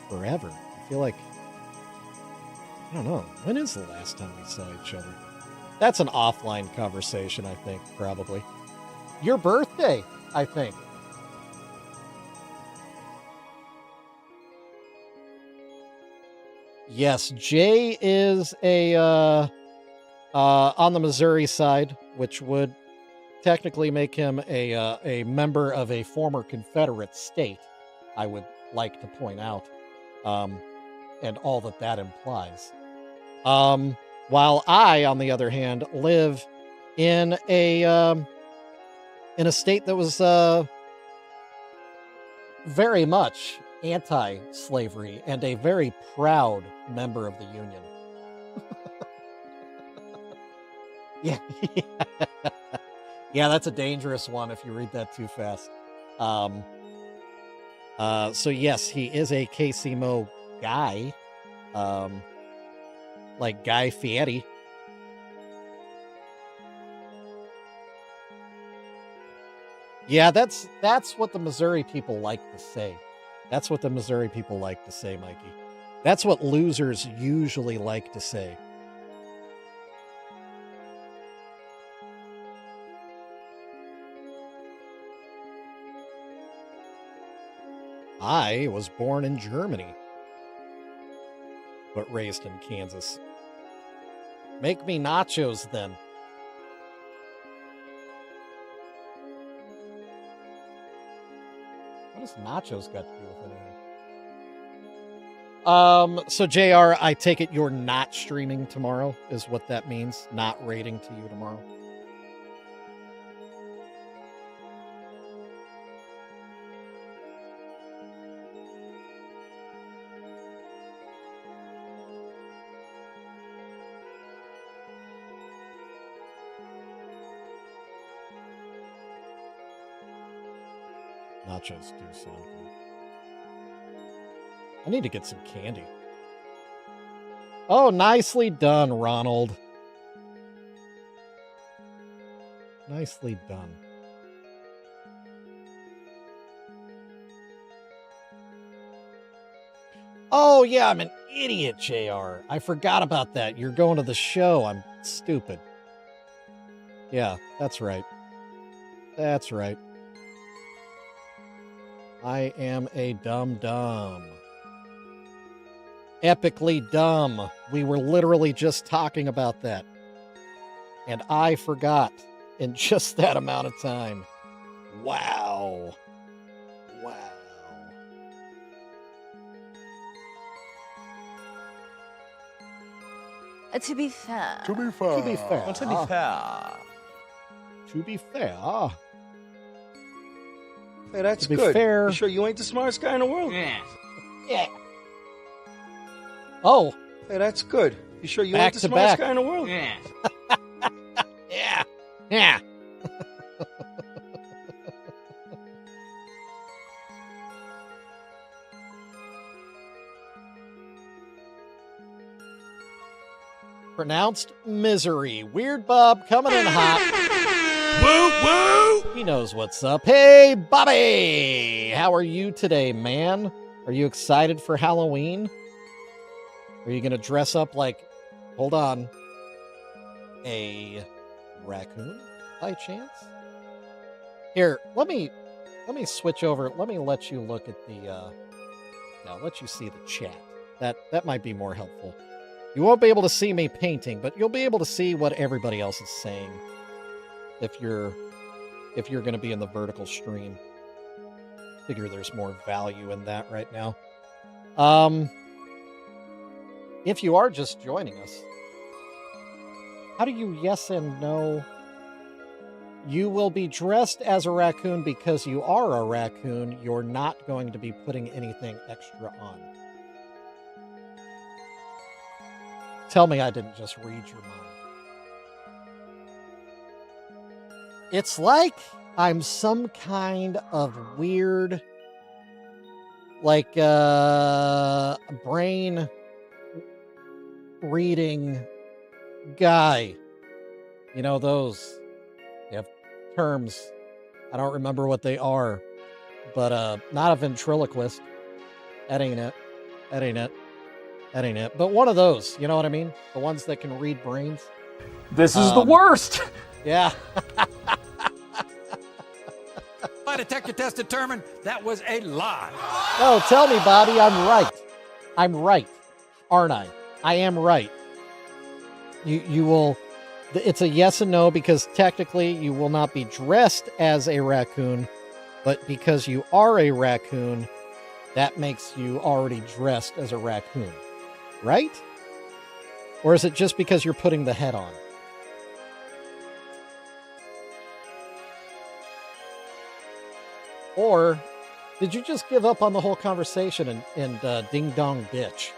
forever. I feel like, I don't know, when is the last time we saw each other? That's an offline conversation, I think, probably. Your birthday, I think. Yes, Jay is on the Missouri side, which would technically make him a member of a former Confederate state, I would like to point out, and all that implies. While I, on the other hand, live in a state that was very much anti-slavery and a very proud member of the Union. Yeah. Yeah, that's a dangerous one if you read that too fast. So yes, he is a KCMO guy. Like Guy Fieri. Yeah, that's what the Missouri people like to say. That's what the Missouri people like to say, Mikey. That's what losers usually like to say. I was born in Germany, but raised in Kansas. Make me nachos, then. What does nachos got to do with anything? So JR, I take it you're not streaming tomorrow, is what that means? Not raiding to you tomorrow? Nachos do sound good. I need to get some candy. Oh, nicely done, Ronald. Nicely done. Oh, yeah, I'm an idiot, JR. I forgot about that. You're going to the show. I'm stupid. Yeah, that's right. That's right. I am a dumb. Epically dumb. We were literally just talking about that. And I forgot in just that amount of time. Wow. Wow. To be fair. To be fair. To be fair. To be fair. To be fair. Hey, that's To be good. fair. You sure you ain't the smartest guy in the world? Yeah. Yeah. Oh. Hey, that's good. You sure you Back ain't the to smartest back. guy in the world? Yeah. Yeah. Yeah. Pronounced misery. Weird Bob coming in hot. Woo woo! He knows what's up. Hey, Bobby! How are you today, man? Are you excited for Halloween? Are you going to dress up like, hold on, a raccoon by chance? Here, let me switch over. Let me let you look at the, now let you see the chat. That might be more helpful. You won't be able to see me painting, but you'll be able to see what everybody else is saying if you're going to be in the vertical stream. Figure there's more value in that right now. If you are just joining us, how do you yes and no? You will be dressed as a raccoon because you are a raccoon. You're not going to be putting anything extra on. Tell me I didn't just read your mind. It's like I'm some kind of weird, like, brain reading guy. You know, those, they have terms. I don't remember what they are, but, not a ventriloquist. That ain't it. That ain't it. That ain't it. But one of those, you know what I mean? The ones that can read brains. This is the worst. Yeah. My detector test determined that was a lie. No, tell me, Bobby, I'm right. I'm right, aren't I? I am right. You will, it's a yes and no, because technically you will not be dressed as a raccoon, but because you are a raccoon, that makes you already dressed as a raccoon, right? Or is it just because you're putting the head on? Or did you just give up on the whole conversation and ding dong ditch?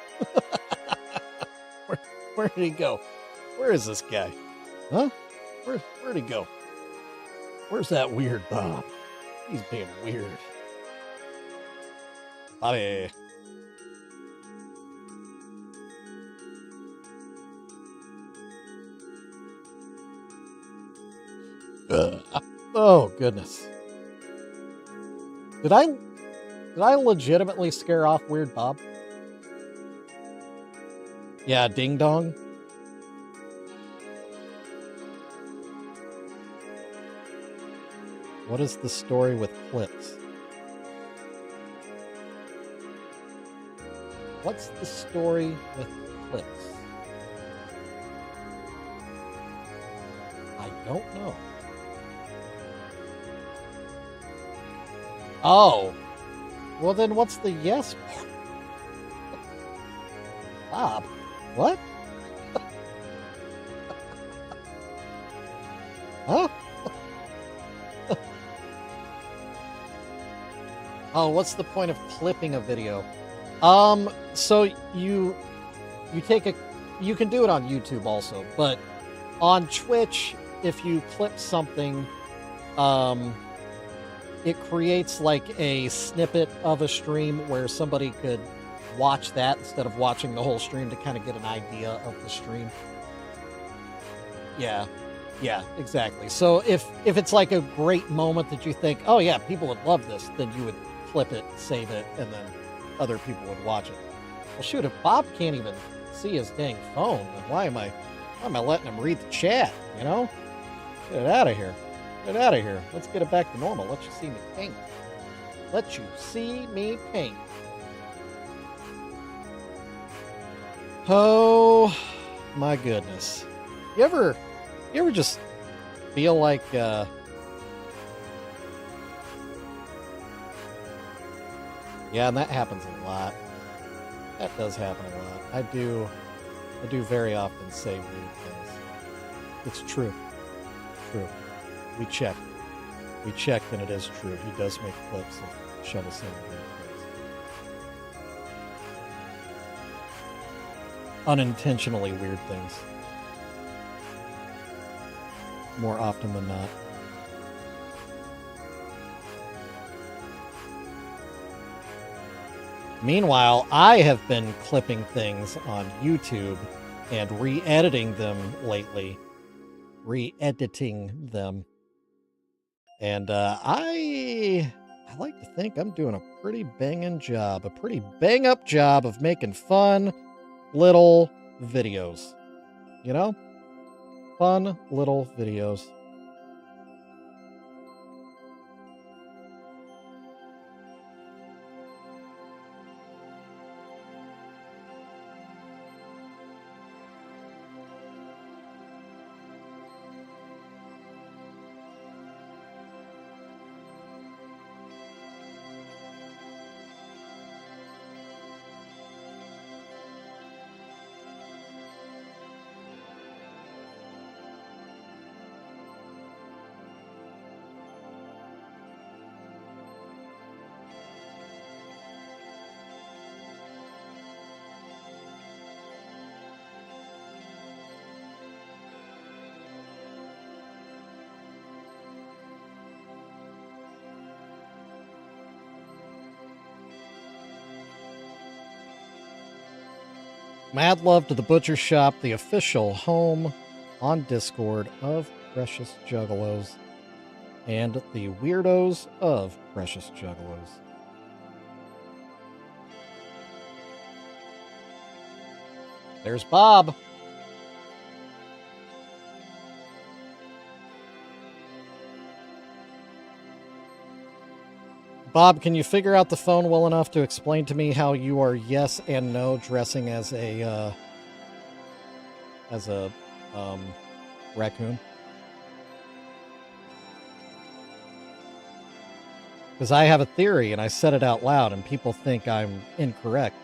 Where did he go? Where is this guy? Huh? Where'd he go? Where's that weird Bob? He's being weird. Bobby. Oh, goodness. Did I legitimately scare off Weird Bob? Yeah, ding dong. What is the story with clips? What's the story with clips? I don't know. Oh. Well, then what's the yes part? Bob, what? Huh? Oh, what's the point of clipping a video? So you take you can do it on YouTube also, but on Twitch, if you clip something, it creates like a snippet of a stream where somebody could watch that instead of watching the whole stream to kind of get an idea of the stream. Yeah, exactly. So if it's like a great moment that you think, oh yeah, people would love this, then you would clip it, save it, and then other people would watch it. Well, shoot, if Bob can't even see his dang phone, then why am I letting him read the chat, you know? Get it out of here. Get it out of here. Let's get it back to normal. Let you see me paint. Let you see me paint. Oh, my goodness. You ever just feel like, yeah, and that happens a lot. That does happen a lot. I do very often say weird things. It's true. True. We checked, and it is true. He does make clips of Shovel saying weird things. Unintentionally weird things. More often than not. Meanwhile, I have been clipping things on YouTube and re-editing them lately. Re-editing them. And I like to think I'm doing a pretty banging job, a pretty bang-up job of making fun little videos. You know? Fun little videos. Mad love to the Butcher Shop, the official home on Discord of Precious Juggalos and the weirdos of Precious Juggalos. There's Bob. Bob, can you figure out the phone well enough to explain to me how you are yes and no dressing as a raccoon? Because I have a theory and I said it out loud and people think I'm incorrect.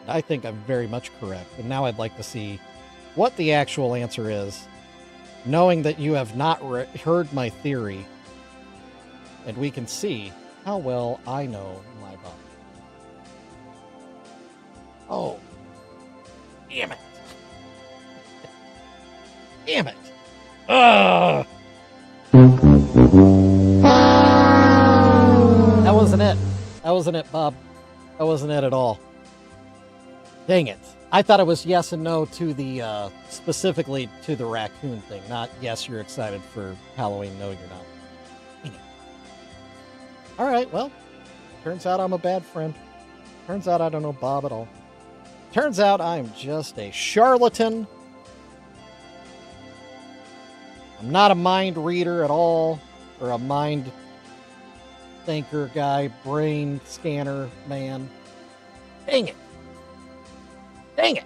I think I'm very much correct. And now I'd like to see what the actual answer is, knowing that you have not heard my theory, and we can see how well I know my body. Oh. Damn it. Damn it. Ugh. That wasn't it. That wasn't it, Bob. That wasn't it at all. Dang it. I thought it was yes and no to the, specifically to the raccoon thing, not yes, you're excited for Halloween, no, you're not. All right, well, turns out I'm a bad friend. Turns out I don't know Bob at all. Turns out I'm just a charlatan. I'm not a mind reader at all, or a mind thinker guy, brain scanner man. Dang it. Dang it.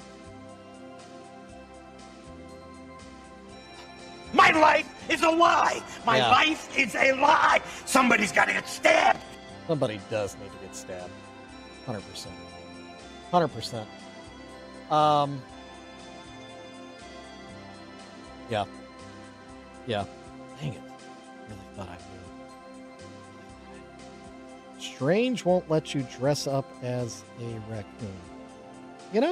My life is a lie. My life is a lie. Somebody's got to get stabbed. Somebody does need to get stabbed. 100%. 100%. Yeah. Yeah. Dang it. Really thought I knew. Strange won't let you dress up as a raccoon. You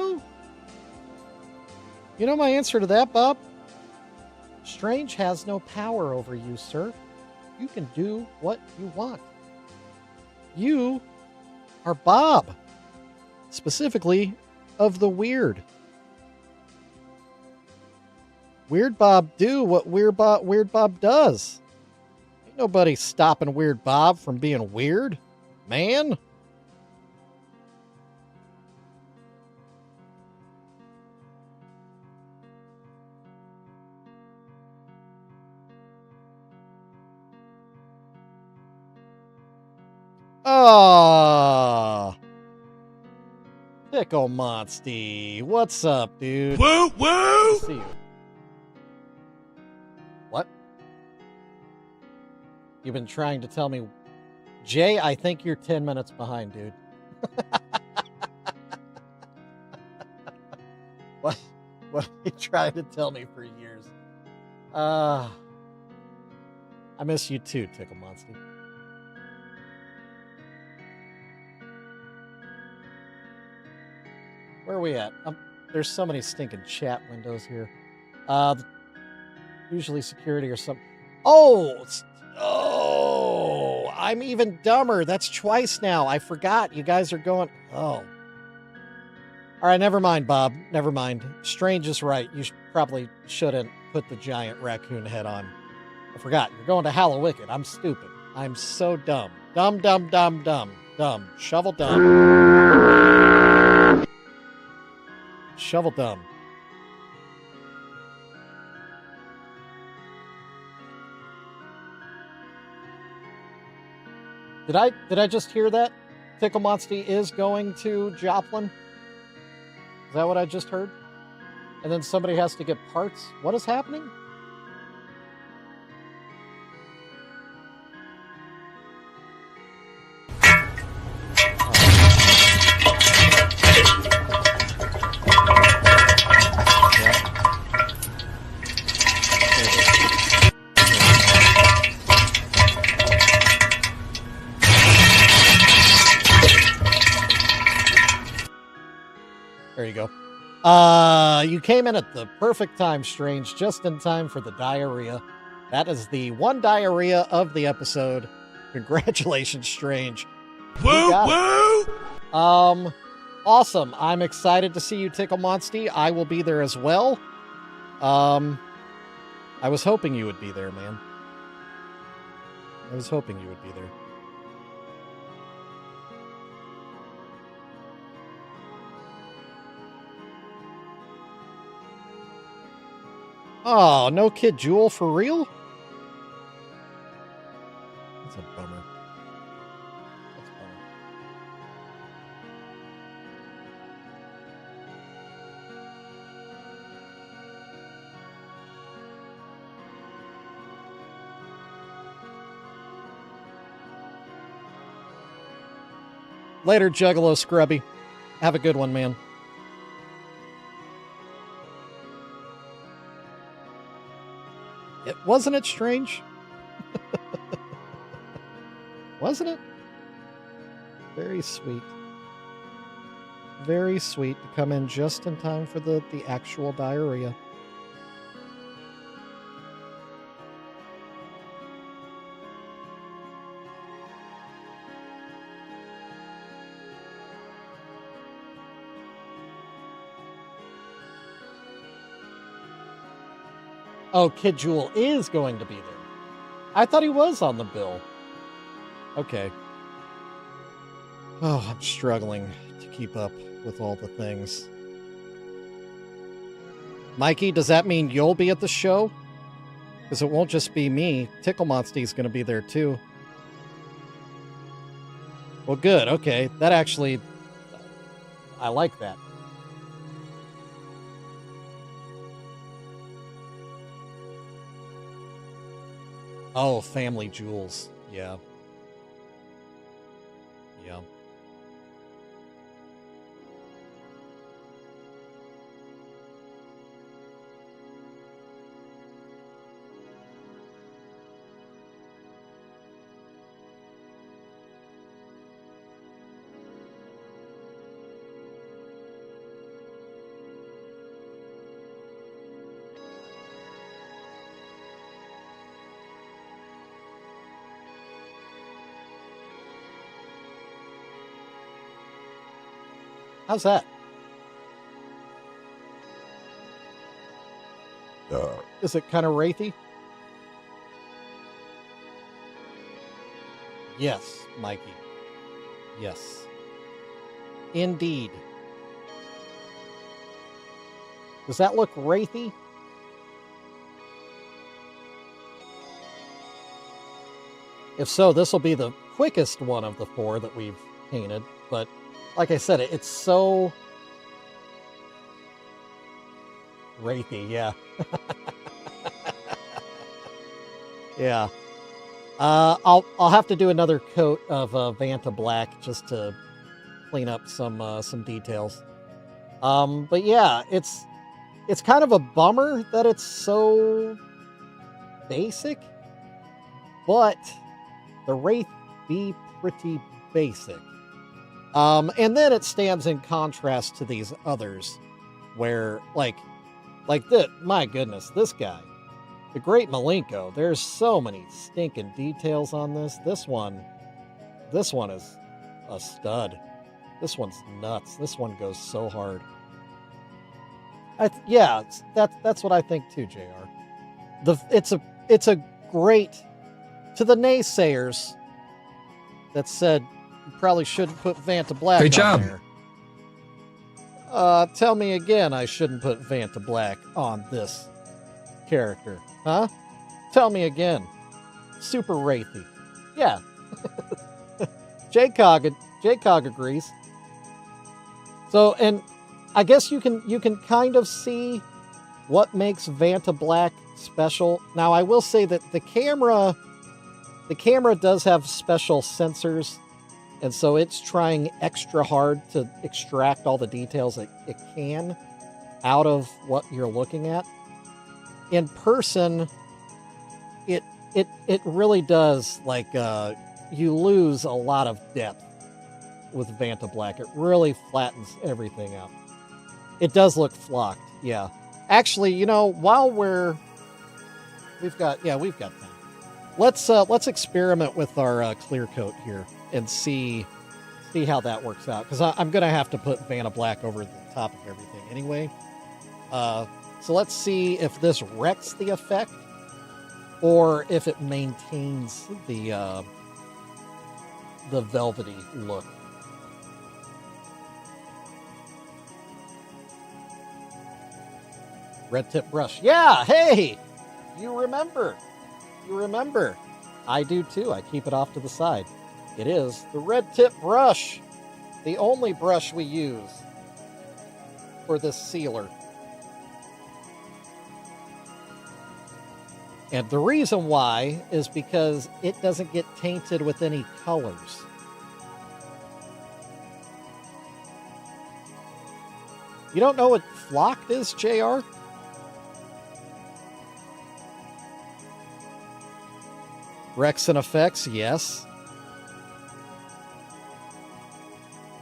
know my answer to that, Bob? Strange has no power over you, sir. You can do what you want. You are Bob. Specifically, of the weird. Weird Bob do what Weird Bob does. Ain't nobody stopping Weird Bob from being weird, man. Ah, Pickle Monsty, what's up, dude? Woo woo! See you. What? You've been trying to tell me, Jay? I think you're 10 minutes behind, dude. What are you trying to tell me for years? I miss you too, Tickle Monsty. Where are we at? There's so many stinking chat windows here. Usually security or something. Oh, I'm even dumber. That's twice now. I forgot. You guys are going. Oh. All right, never mind, Bob. Never mind. Strange is right. You probably shouldn't put the giant raccoon head on. I forgot. You're going to Hallowicked. I'm stupid. I'm so dumb. Dumb. Shovel dumb. Shovel dumb. Did I just hear that? Tickle Monsty is going to Joplin? Is that what I just heard? And then somebody has to get parts? What is happening? There you go. You came in at the perfect time, Strange, just in time for the diarrhea. That is the one diarrhea of the episode. Congratulations, Strange. Woo woo! Awesome. I'm excited to see you, Tickle Monsty. I will be there as well. I was hoping you would be there, man. I was hoping you would be there. Oh, no Kid Jewel for real? That's a bummer. That's a bummer. Later, Juggalo Scrubby. Have a good one, man. Wasn't it strange? Wasn't it? Very sweet. Very sweet to come in just in time for the actual diarrhea. Oh, Kid Jewel is going to be there. I thought he was on the bill. Okay. Oh, I'm struggling to keep up with all the things. Mikey, does that mean you'll be at the show? Because it won't just be me. Tickle Monsty's going to be there too. Well, good. Okay. That actually... I like that. Oh, Family Jewels. Yeah. Yeah. How's that? Is it kind of wraithy? Yes, Mikey. Yes. Indeed. Does that look wraithy? If so, this will be the quickest one of the 4 that we've painted, but like I said, it's so wraithy, yeah. Yeah. I'll have to do another coat of Vanta Black just to clean up some details. But yeah, it's kind of a bummer that it's so basic, but the Wraith be pretty basic. And then it stands in contrast to these others where, like this, my goodness, this guy, the Great Malenko, there's so many stinking details on this. This one is a stud. This one's nuts. This one goes so hard. Yeah, that's what I think too, JR. It's a great, to the naysayers that said, you probably shouldn't put Vanta Black Great on job. there. Tell me again I shouldn't put Vanta Black on this character. Huh? Tell me again. Super wraithy. Yeah. J-Cog agrees. So, and I guess you can kind of see what makes Vanta Black special. Now, I will say that the camera does have special sensors, and so it's trying extra hard to extract all the details that it can out of what you're looking at. In person, it really does, like, you lose a lot of depth with Vanta Black. It really flattens everything out. It does look flocked, yeah. Actually, you know, while we've got time. Let's experiment with our clear coat here and see see how that works out, because I'm going to have to put Vanna Black over the top of everything anyway. So let's see if this wrecks the effect or if it maintains the velvety look. Red tip brush. Yeah, hey! You remember. You remember. I do too. I keep it off to the side. It is the red tip brush. The only brush we use for this sealer. And the reason why is because it doesn't get tainted with any colors. You don't know what flocked is, JR? Rex and effects, yes.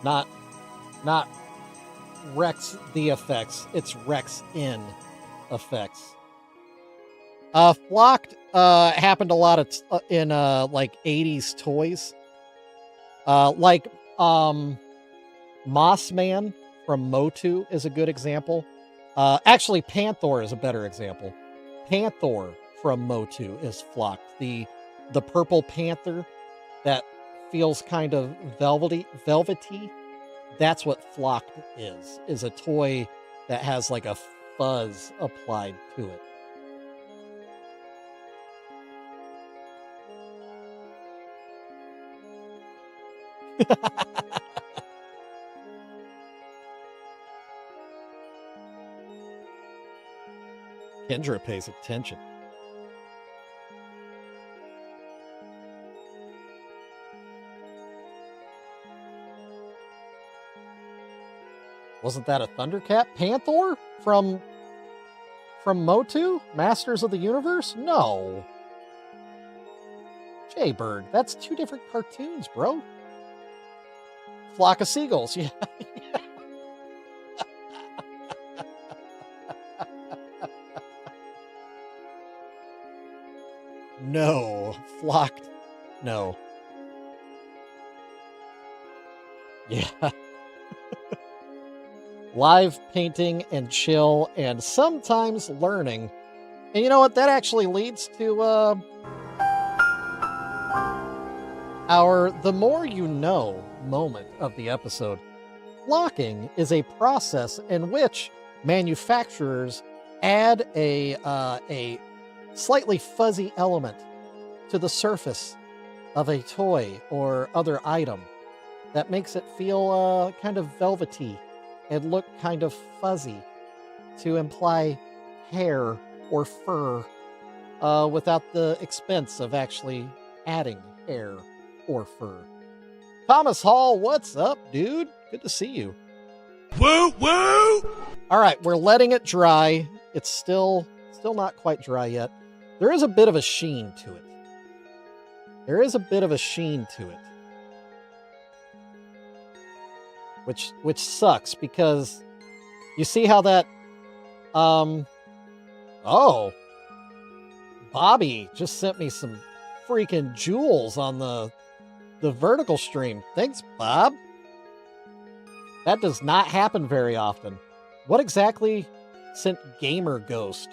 Not Rex the effects. It's Rex in effects. Flocked happened a lot in like 80s toys. Like Mossman from Motu is a good example. Actually, Panther is a better example. Panther from Motu is flocked. The purple panther that feels kind of velvety. That's what flocked is a toy that has like a fuzz applied to it. Kendra pays attention. Wasn't that a Thundercat? Panther from Motu? Masters of the Universe? No. Jaybird, that's two different cartoons, bro. Flock of Seagulls, yeah. No. Flocked. No. Yeah. Live painting and chill and sometimes learning. And you know what? That actually leads to our The More You Know moment of the episode. Flocking is a process in which manufacturers add a slightly fuzzy element to the surface of a toy or other item that makes it feel kind of velvety and look kind of fuzzy to imply hair or fur without the expense of actually adding hair or fur. Thomas Hall, what's up, dude? Good to see you. Woo, woo! All right, we're letting it dry. It's still not quite dry yet. There is a bit of a sheen to it. Which sucks because you see how that oh, Bobby just sent me some freaking jewels on the vertical stream. Thanks, Bob. That does not happen very often. What exactly sent Gamer Ghost?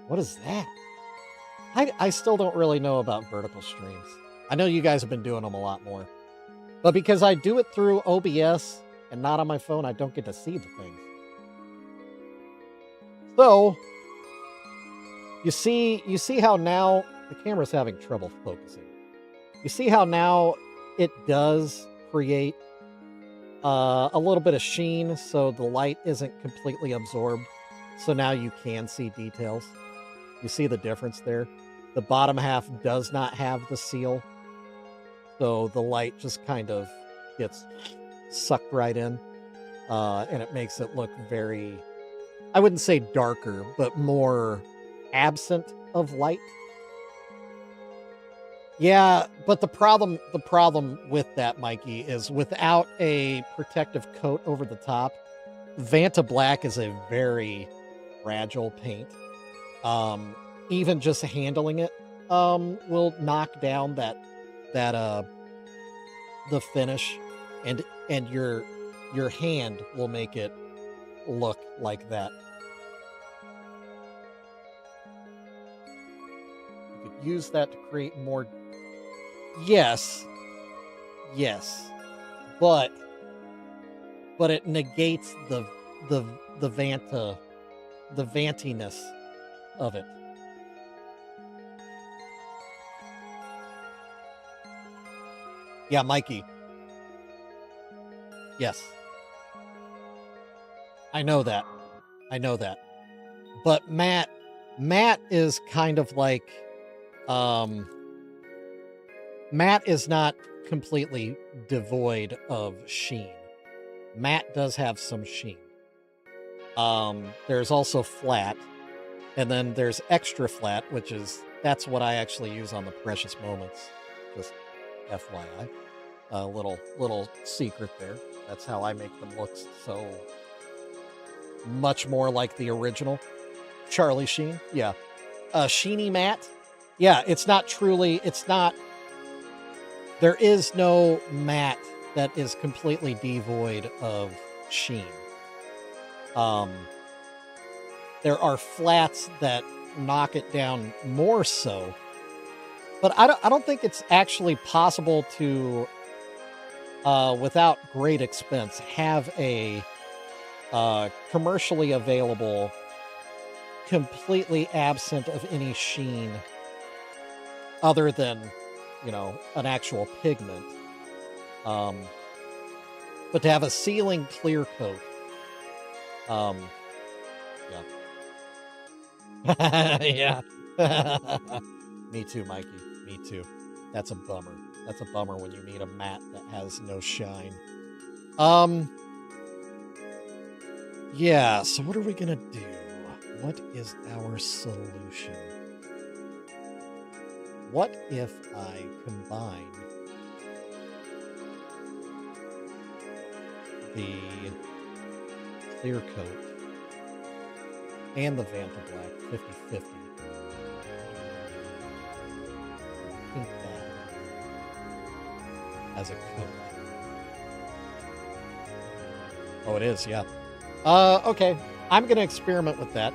What is that? I still don't really know about vertical streams. I know you guys have been doing them a lot more. But because I do it through OBS and not on my phone, I don't get to see the things. So, you see how now the camera's having trouble focusing. You see how now it does create a little bit of sheen so the light isn't completely absorbed. So now you can see details. You see the difference there? The bottom half does not have the seal. So the light just kind of gets sucked right in. And it makes it look very, I wouldn't say darker, but more absent of light. Yeah, but the problem with that, Mikey, is without a protective coat over the top, Vanta Black is a very fragile paint. Even just handling it will knock down the finish and your hand will make it look like that. You could use that to create more. Yes, but it negates the vantiness of it. Yeah, Mikey. Yes. I know that. But Matt is kind of like, Matt is not completely devoid of sheen. Matt does have some sheen. There's also flat, and then there's extra flat, that's what I actually use on the Precious Moments. Just FYI. A little secret there. That's how I make them look so much more like the original. Charlie Sheen. Yeah. Sheeny matte. Yeah, there is no matte that is completely devoid of sheen. There are flats that knock it down more so, but I don't think it's actually possible to, without great expense, have a commercially available, completely absent of any sheen other than, an actual pigment. But to have a sealing clear coat, yeah. Me too, Mikey. Me too. That's a bummer. That's a bummer when you need a matte that has no shine. Yeah, so what are we gonna do? What is our solution? What if I combine the clear coat and the Vanta Black 50/50? Paint that as a coat. Oh, it is, yeah. Okay. I'm gonna experiment with that.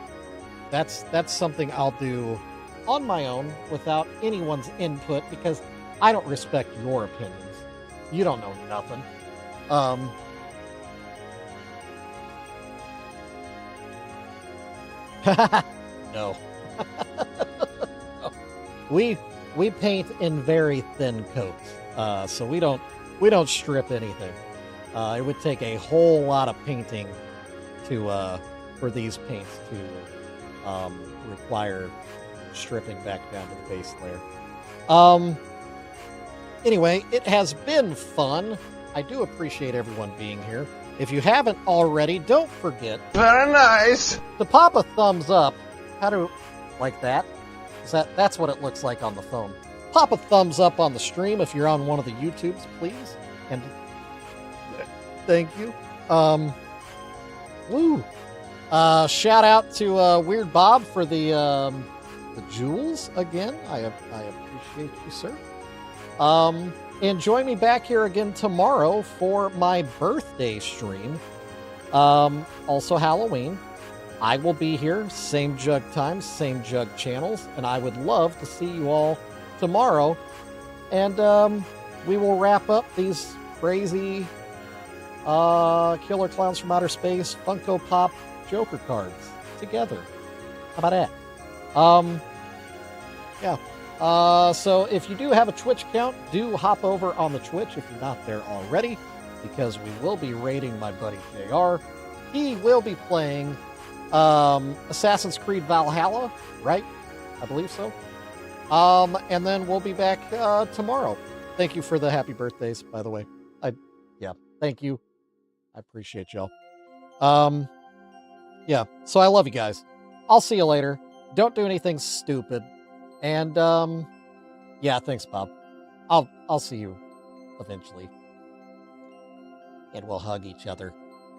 That's something I'll do on my own without anyone's input because I don't respect your opinions. You don't know nothing. No. We paint in very thin coats, so we don't strip anything. It would take a whole lot of painting to for these paints to require stripping back down to the base layer. Anyway, it has been fun. I do appreciate everyone being here. If you haven't already, don't forget. Very nice. To pop a thumbs up. Like that? That's what it looks like on the phone. Pop a thumbs up on the stream if you're on one of the YouTubes, please. And thank you. Woo. Shout out to Weird Bob for the jewels again. I appreciate you, sir. And join me back here again tomorrow for my birthday stream. Also Halloween. I will be here, same Jug times, same Jug channels, and I would love to see you all tomorrow. And we will wrap up these crazy Killer Clowns from Outer Space Funko Pop Joker cards together. How about that? Yeah. So if you do have a Twitch account, do hop over on the Twitch if you're not there already, because we will be raiding my buddy JR. He will be playing Assassin's Creed Valhalla, right? I believe so. And then we'll be back tomorrow. Thank you for the happy birthdays, by the way. Thank you. I appreciate y'all. Yeah, so I love you guys. I'll see you later. Don't do anything stupid. And yeah, thanks, Bob. I'll see you eventually. And we'll hug each other.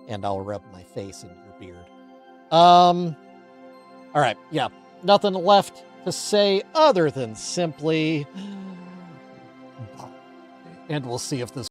And I'll rub my face in your beard. All right, yeah. Nothing left to say other than simply, and we'll see if this